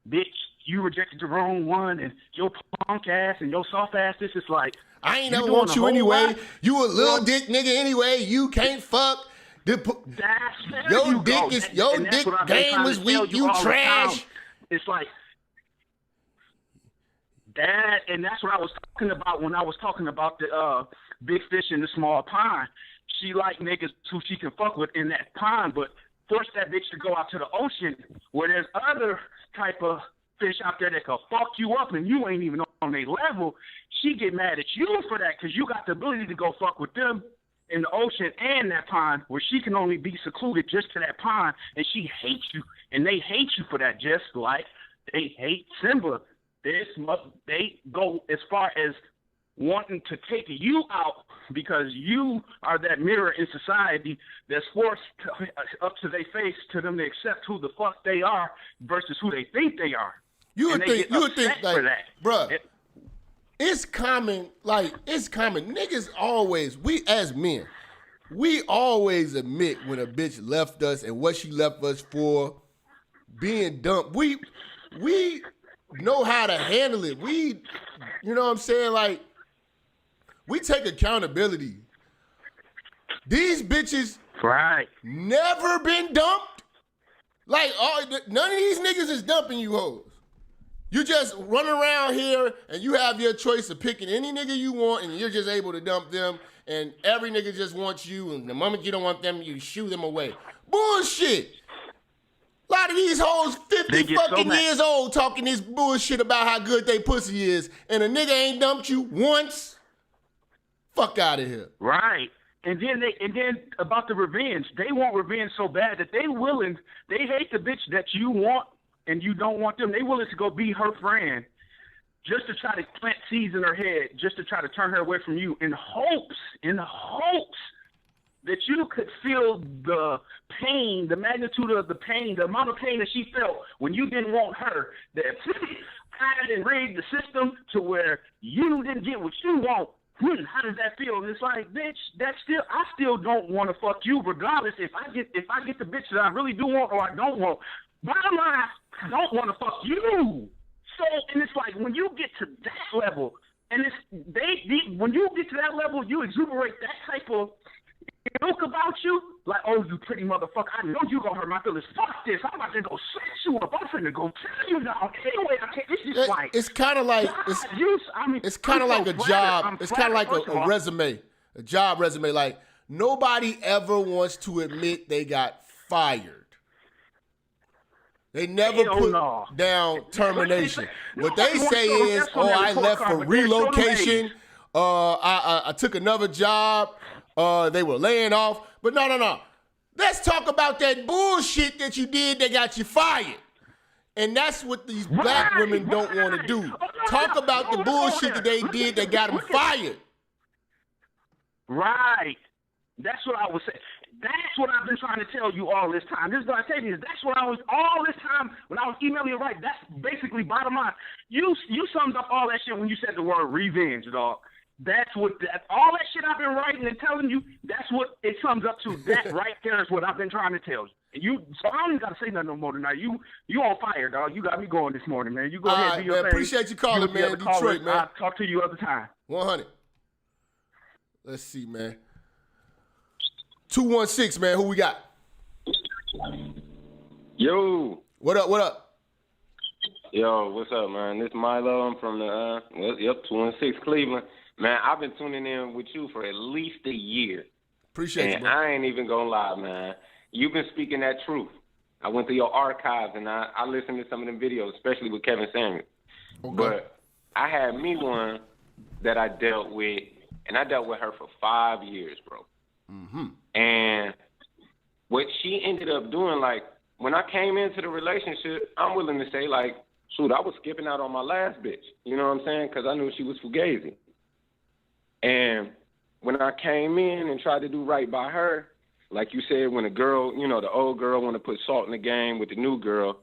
bitch, you rejected the wrong one, and your punk ass and your soft ass, this is like, I ain't never want you anyway. You a little dick nigga anyway. You can't fuck. Your dick game was weak. You trash. It's like that, and that's what I was talking about when I was talking about the big fish in the small pond. She like niggas who she can fuck with in that pond, but force that bitch to go out to the ocean where there's other type of fish out there that can fuck you up and you ain't even on their level. She get mad at you for that because you got the ability to go fuck with them in the ocean and that pond where she can only be secluded just to that pond, and she hates you, and they hate you for that, just like they hate Simba. They go as far as wanting to take you out because you are that mirror in society that's forced up to their face to them to accept who the fuck they are versus who they think they are. You would think like, bruh, it's common, niggas always, we as men, we always admit when a bitch left us and what she left us for, being dumped. We know how to handle it. We, you know what I'm saying? Like, we take accountability. These bitches never been dumped. Like, none of these niggas is dumping you hoes. You just run around here and you have your choice of picking any nigga you want, and you're just able to dump them, and every nigga just wants you, and the moment you don't want them, you shoo them away. Bullshit. A lot of these hoes 50 fucking years old talking this bullshit about how good they pussy is, and a nigga ain't dumped you once. Fuck out of here. Right. And then about the revenge, they want revenge so bad that they hate the bitch that you want and you don't want them. They willing to go be her friend just to try to plant seeds in her head, just to try to turn her away from you in hopes that you could feel the pain, the magnitude of the pain, the amount of pain that she felt when you didn't want her. That I didn't rig the system to where you didn't get what you want. How does that feel? And it's like, bitch, I still don't want to fuck you regardless if I get the bitch that I really do want or I don't want. Bottom line, I don't want to fuck you. So, and it's like when you get to that level, and when you get to that level, you exuberate that type of ilk about you, like, oh, you pretty motherfucker, I know you gonna hurt my feelings. Fuck this, I'm about to go sex you up. I'm finna go tell you now. Anyway, this is like, it's kind of like it's kind of like a job. It's kind of like a resume, a job resume. Like, nobody ever wants to admit they got fired. They never put down termination. What they say is, I left for relocation. I took another job. They were laying off. But no. Let's talk about that bullshit that you did that got you fired. And that's what these black women don't want to do. Talk about the bullshit that they did that got them fired. Right. That's what I was saying. That's what I've been trying to tell you all this time. This is what I tell you. That's what I was all this time when I was emailing you. Right. That's basically bottom line. You summed up all that shit when you said the word revenge, dog. That's what all that shit I've been writing and telling you. That's what it sums up to. That right there is what I've been trying to tell you. So I don't even got to say nothing no more tonight. You on fire, dog. You got me going this morning, man. You go ahead and do your thing. Appreciate you calling, man. Detroit, man. I'll talk to you other time. 100. Let's see, man. 216, man. Who we got? Yo. What up? Yo, what's up, man? This Milo. I'm from the 216 Cleveland. Man, I've been tuning in with you for at least a year. Appreciate you, bro. I ain't even gonna lie, man. You've been speaking that truth. I went through your archives and I listened to some of them videos, especially with Kevin Samuels. Okay. But I had me one that I dealt with, and I dealt with her for 5 years, bro. Mm-hmm. And what she ended up doing, like, when I came into the relationship, I'm willing to say, like, shoot, I was skipping out on my last bitch. You know what I'm saying? Because I knew she was fugazi. And when I came in and tried to do right by her, like you said, when a girl, the old girl want to put salt in the game with the new girl,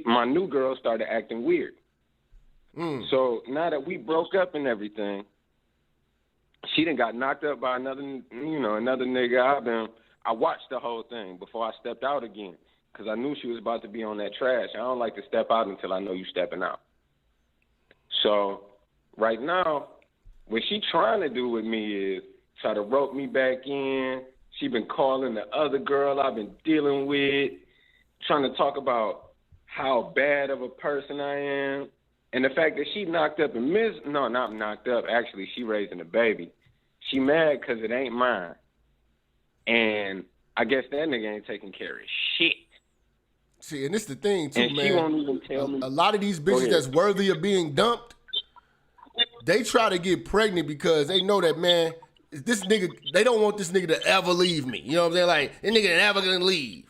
my new girl started acting weird. So now that we broke up and everything, she done got knocked up by another nigga. I watched the whole thing before I stepped out again because I knew she was about to be on that trash. I don't like to step out until I know you stepping out. So right now, what she trying to do with me is try to rope me back in. She been calling the other girl I've been dealing with, trying to talk about how bad of a person I am. And the fact that she knocked up and not knocked up, actually she raising a baby. She mad because it ain't mine. And I guess that nigga ain't taking care of shit. See, and this the thing too, and man. She won't even tell me. A lot of these bitches that's worthy of being dumped, they try to get pregnant because they know that, man, this nigga, they don't want this nigga to ever leave me. You know what I'm saying? Like, this nigga never gonna leave.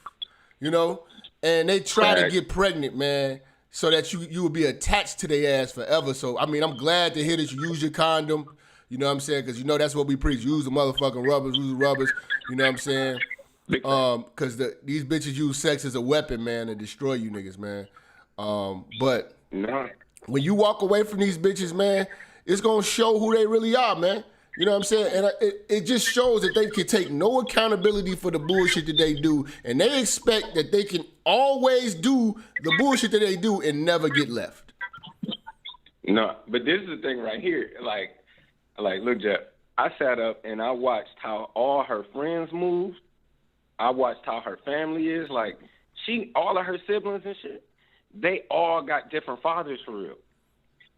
And they try to get pregnant, man, so that you will be attached to their ass forever. So, I mean, I'm glad to hear that you use your condom. You know what I'm saying? Because that's what we preach. Use the motherfucking rubbers, use the rubbers. You know what I'm saying? Because these bitches use sex as a weapon, man, to destroy you niggas, man. But when you walk away from these bitches, man, it's going to show who they really are, man. You know what I'm saying? And it just shows that they can take no accountability for the bullshit that they do, and they expect that they can always do the bullshit that they do and never get left. No, but this is the thing right here. Like, look, Jap, I sat up and I watched how all her friends moved. I watched how her family is. Like, all of her siblings and shit, they all got different fathers for real.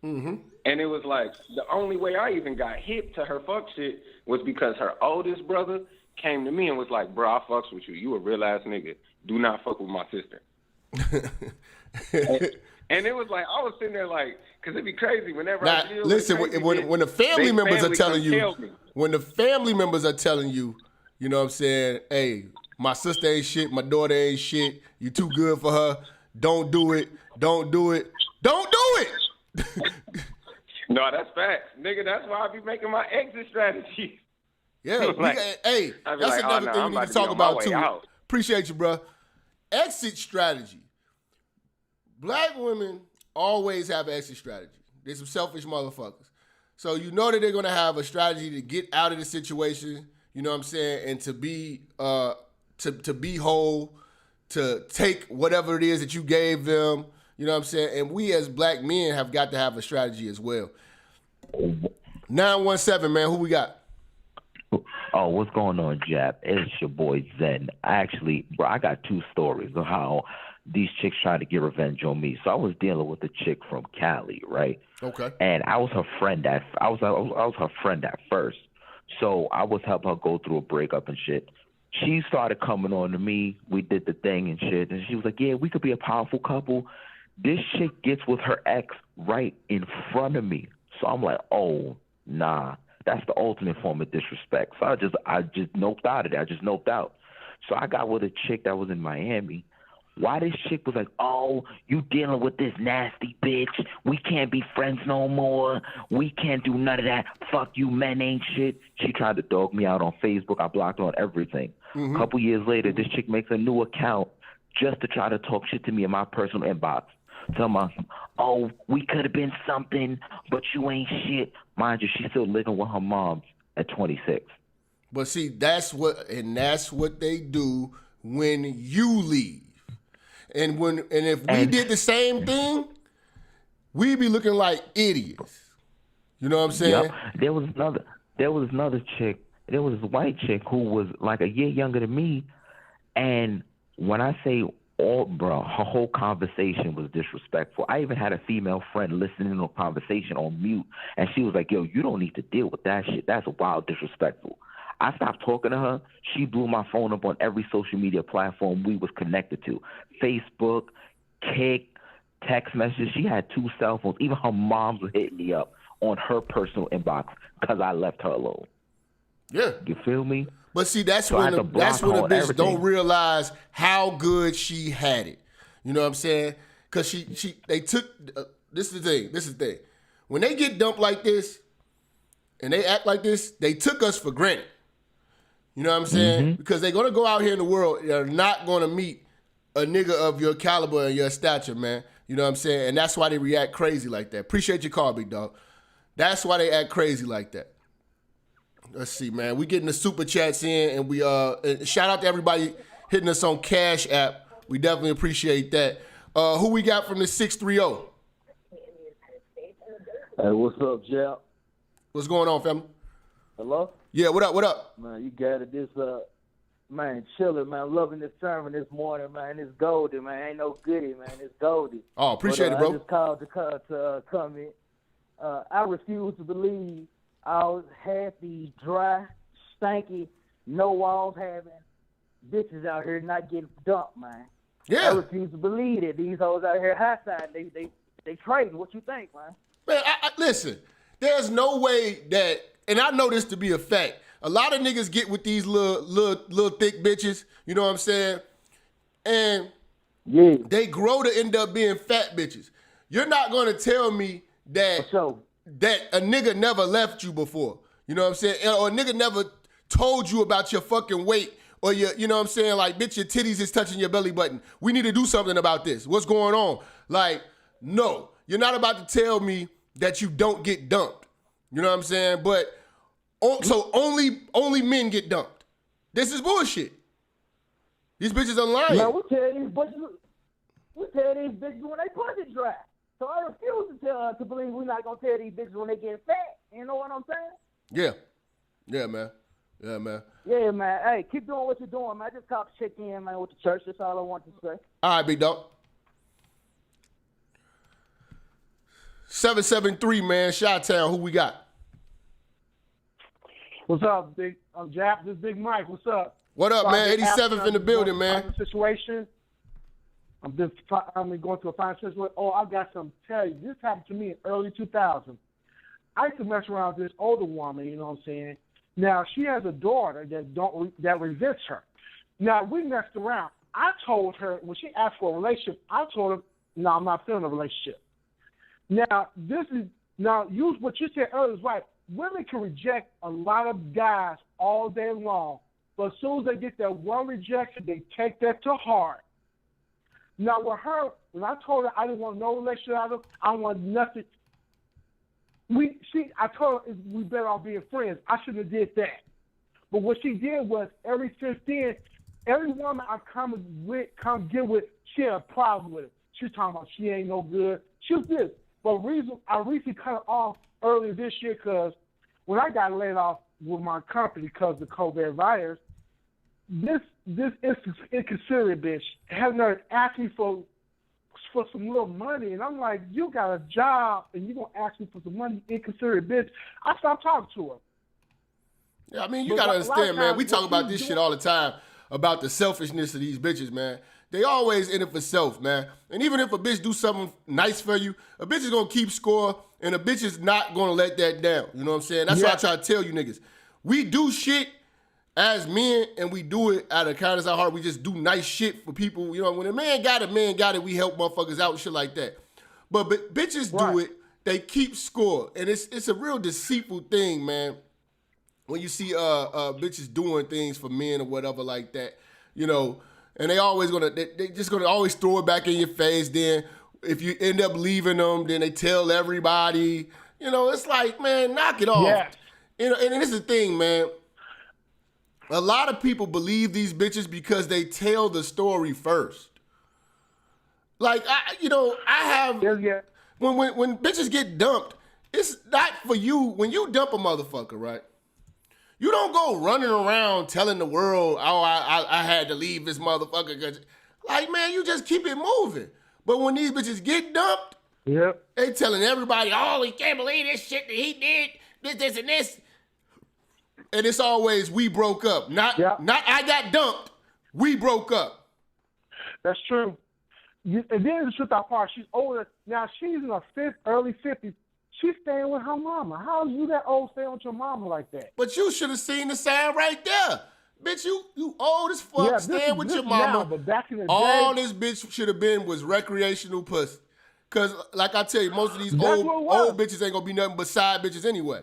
Mm-hmm. And it was like, the only way I even got hip to her fuck shit was because her oldest brother came to me and was like, bro, I fucks with you. You a real ass nigga. Do not fuck with my sister. and it was like, I was sitting there like, because it'd be crazy whenever I deal with crazy when the family members are telling you, when the family members are telling you, you know what I'm saying, hey, my sister ain't shit, my daughter ain't shit, you too good for her, don't do it, don't do it, don't do it. No, that's facts. Nigga, that's why I be making my exit strategy. Yeah, hey, that's another thing we need to talk about too. Appreciate you, bro. Exit strategy. Black women always have an exit strategy. They're some selfish motherfuckers. So you know that they're gonna have a strategy to get out of the situation, you know what I'm saying, and to be to be whole, to take whatever it is that you gave them. You know what I'm saying? And we as black men have got to have a strategy as well. 917, man, who we got? Oh, what's going on, Jap? It's your boy Zen. Actually, bro, I got two stories of how these chicks try to get revenge on me. So I was dealing with a chick from Cali, right? Okay. And I was her friend I was her friend at first. So I was helping her go through a breakup and shit. she started coming on to me. We did the thing and shit. And she was like, yeah, we could be a powerful couple. This chick gets with her ex right in front of me. So I'm like, oh, nah. That's the ultimate form of disrespect. So I just noped out of there. I just noped out. So I got with a chick that was in Miami. Why this chick was like, oh, you dealing with this nasty bitch. We can't be friends no more. We can't do none of that. Fuck you, men ain't shit. She tried to dog me out on Facebook. I blocked her on everything. Mm-hmm. A couple years later, this chick makes a new account just to try to talk shit to me in my personal inbox. Tell me, oh, we could have been something, but you ain't shit. Mind you, she's still living with her mom at 26. But see, that's what they do when you leave. And if we did the same thing, we'd be looking like idiots. You know what I'm saying? Yep. There was another chick. There was this white chick who was like a year younger than me, and when I say her whole conversation was disrespectful. I even had a female friend listening to a conversation on mute, and she was like, yo, you don't need to deal with that shit. That's wild disrespectful. I stopped talking to her. She blew my phone up on every social media platform we was connected to. Facebook, Kick, text messages. She had 2 cell phones. Even her moms was hitting me up on her personal inbox because I left her alone. Yeah. You feel me? But see, that's when a bitch don't realize how good she had it. You know what I'm saying? Because they took, this is the thing. When they get dumped like this and they act like this, they took us for granted. You know what I'm saying? Mm-hmm. Because they're going to go out here in the world, they're not going to meet a nigga of your caliber and your stature, man. You know what I'm saying? And that's why they react crazy like that. Appreciate your call, big dog. That's why they act crazy like that. Let's see, man. We getting the super chats in, and we shout out to everybody hitting us on Cash App. We definitely appreciate that. Who we got from the 630? Hey, what's up, Jap? What's going on, family? Hello? Yeah, what up, what up? Man, you got it. This, man, chilling, man. Loving this sermon this morning, man. It's golden, man. Ain't no goodie, man. It's golden. Oh, appreciate it, bro. I just called to comment. I refuse to believe all happy, dry, stanky, no walls having bitches out here not getting dumped, man. Yeah. I refuse to believe that these hoes out here high side, they trading. What you think, man? Man, listen, there's no way that, and I know this to be a fact, a lot of niggas get with these little thick bitches, you know what I'm saying? And they grow to end up being fat bitches. You're not going to tell me that that a nigga never left you before. You know what I'm saying? Or a nigga never told you about your fucking weight or your, you know what I'm saying? Like, bitch, your titties is touching your belly button. We need to do something about this. What's going on? Like, no, you're not about to tell me that you don't get dumped. You know what I'm saying? But so only men get dumped. This is bullshit. These bitches are lying. Man, we tell these bitches when they pussy dry. So I refuse to believe we're not gonna tell these bitches when they get fat. You know what I'm saying? Yeah, man. Yeah, man. Yeah, man. Hey, keep doing what you're doing, man. I just called to check in, man, with the church. That's all I want to say. All right, big dog. 773, man. Chi-Town, who we got? What's up, Big Jap? This is Big Mike. What's up? What up, man? 87th in the building, man. Situation. I'm going through a financial situation. Oh, I got something to tell you. This happened to me in early 2000. I used to mess around with this older woman, you know what I'm saying? Now, she has a daughter that resents her. Now, we messed around. I told her, when she asked for a relationship, I told her, no, I'm not feeling a relationship. Now, what you said earlier is right. Women can reject a lot of guys all day long, but as soon as they get that one rejection, they take that to heart. Now, with her, when I told her I didn't want no relationship out of her, I want nothing. I told her we better off being friends. I shouldn't have did that. But what she did was, since then, every woman I come get with, she had a problem with it. She's talking about she ain't no good. She was this. But I recently cut her off earlier this year because when I got laid off with my company because of the COVID virus, this inconsiderate bitch had never asked me for some little money, and I'm like, you got a job and you gonna ask me for some money, inconsiderate bitch. I stopped talking to her. Yeah, I mean, you But gotta a lot of understand, man. times We talk what about you this do- shit all the time about the selfishness of these bitches, man. They always in it for self, man. And even if a bitch do something nice for you, a bitch is gonna keep score, and a bitch is not gonna let that down. You know what I'm saying? That's why I try to tell you niggas. We do shit as men, and we do it out of kindness of our heart. We just do nice shit for people. You know, when a man got it, we help motherfuckers out and shit like that. But bitches do it, they keep score. And it's a real deceitful thing, man. When you see bitches doing things for men or whatever like that, you know, and they always they just gonna always throw it back in your face. Then if you end up leaving them, then they tell everybody. You know, it's like, man, knock it off. Yes. You know, and this is the thing, man. A lot of people believe these bitches because they tell the story first. Like, I have when bitches get dumped, it's not for you. When you dump a motherfucker, right? You don't go running around telling the world, oh, I had to leave this motherfucker. 'Cause, like, man, you just keep it moving. But when these bitches get dumped, they telling everybody, oh, he can't believe this shit that he did, this, and this. And it's always, we broke up. Not I got dumped, we broke up. That's true. And then the truth part, she's older. Now she's in her early 50s. She's staying with her mama. How are you that old staying with your mama like that? But you should have seen the sign right there. Bitch, you old as fuck, staying with your mama. Now, but back in the all day, this bitch should have been was recreational pussy. Because, like I tell you, most of these old bitches ain't going to be nothing but side bitches anyway.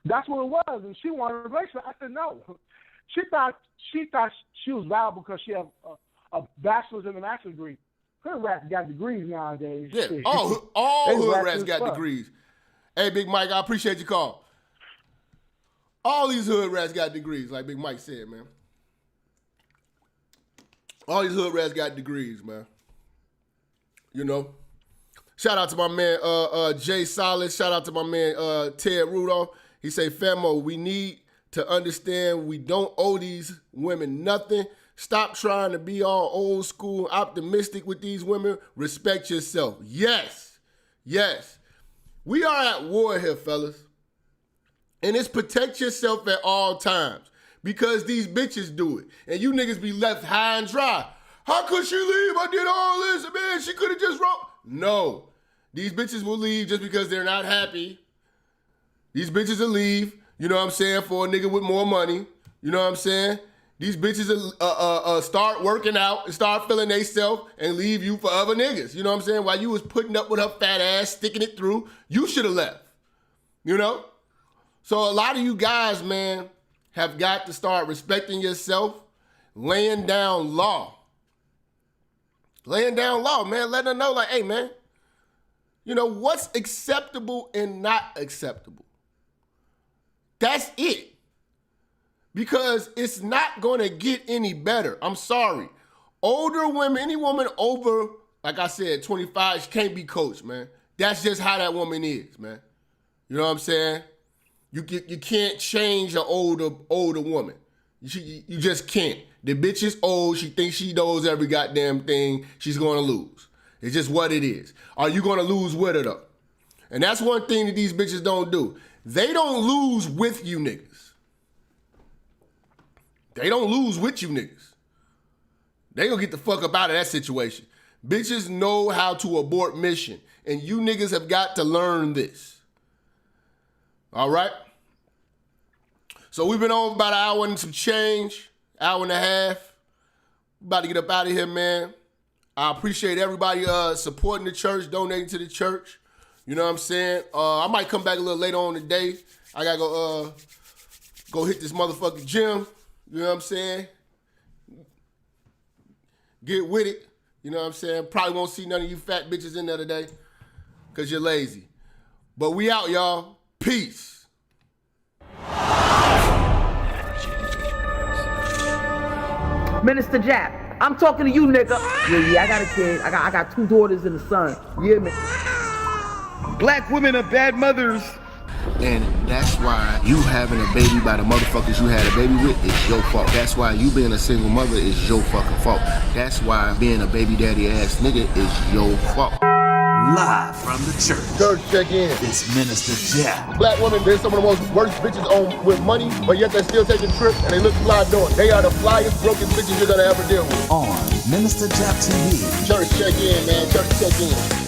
That's what it was. And she wanted a relationship. I said no. She thought she was valuable because she had a bachelor's and a master's degree. Hood rats got degrees nowadays. Yeah, all hood rats got degrees. Hey, Big Mike, I appreciate your call. All these hood rats got degrees, like Big Mike said, man. All these hood rats got degrees, man. You know? Shout out to my man Jay Solid. Shout out to my man Ted Rudolph. He say, Famo, we need to understand we don't owe these women nothing. Stop trying to be all old school, optimistic with these women. Respect yourself. Yes. Yes. We are at war here, fellas. And it's protect yourself at all times. Because these bitches do it. And you niggas be left high and dry. How could she leave? I did all this. Man, she could have just wrote. No. These bitches will leave just because they're not happy. These bitches will leave, you know what I'm saying, for a nigga with more money. You know what I'm saying? These bitches will start working out and start feeling theyself and leave you for other niggas. You know what I'm saying? While you was putting up with her fat ass, sticking it through, you should have left. You know? So a lot of you guys, man, have got to start respecting yourself, laying down law. Laying down law, man. Letting her know, like, hey, man, you know, what's acceptable and not acceptable. That's it. Because it's not going to get any better. I'm sorry. Older women, any woman over, like I said, 25, she can't be coached, man. That's just how that woman is, man. You know what I'm saying? You can't change an older woman. You just can't. The bitch is old. She thinks she knows every goddamn thing. She's going to lose. It's just what it is. Are you going to lose with her, though? And that's one thing that these bitches don't do. They don't lose with you niggas. They don't lose with you niggas. They gonna get the fuck up out of that situation. Bitches know how to abort mission. And you niggas have got to learn this. All right? So we've been on about an hour and some change. Hour and a half. About to get up out of here, man. I appreciate everybody supporting the church, donating to the church. You know what I'm saying? I might come back a little later on today. I gotta go hit this motherfucking gym. You know what I'm saying? Get with it. You know what I'm saying? Probably won't see none of you fat bitches in there today because you're lazy. But we out, y'all. Peace. Minister Jap, I'm talking to you, nigga. Yeah, I got a kid. I got 2 daughters and a son. You hear me? Black women are bad mothers. And that's why you having a baby by the motherfuckers you had a baby with is your fault. That's why you being a single mother is your fucking fault. That's why being a baby daddy ass nigga is your fault. Live from the church. Church, check in. It's Minister Jap. Black women, they're some of the most worst bitches on with money, but yet they're still taking trips and they look fly doing. They are the flyest broken bitches you're gonna ever deal with. On Minister Jap TV. Church, check in, man. Church, check in.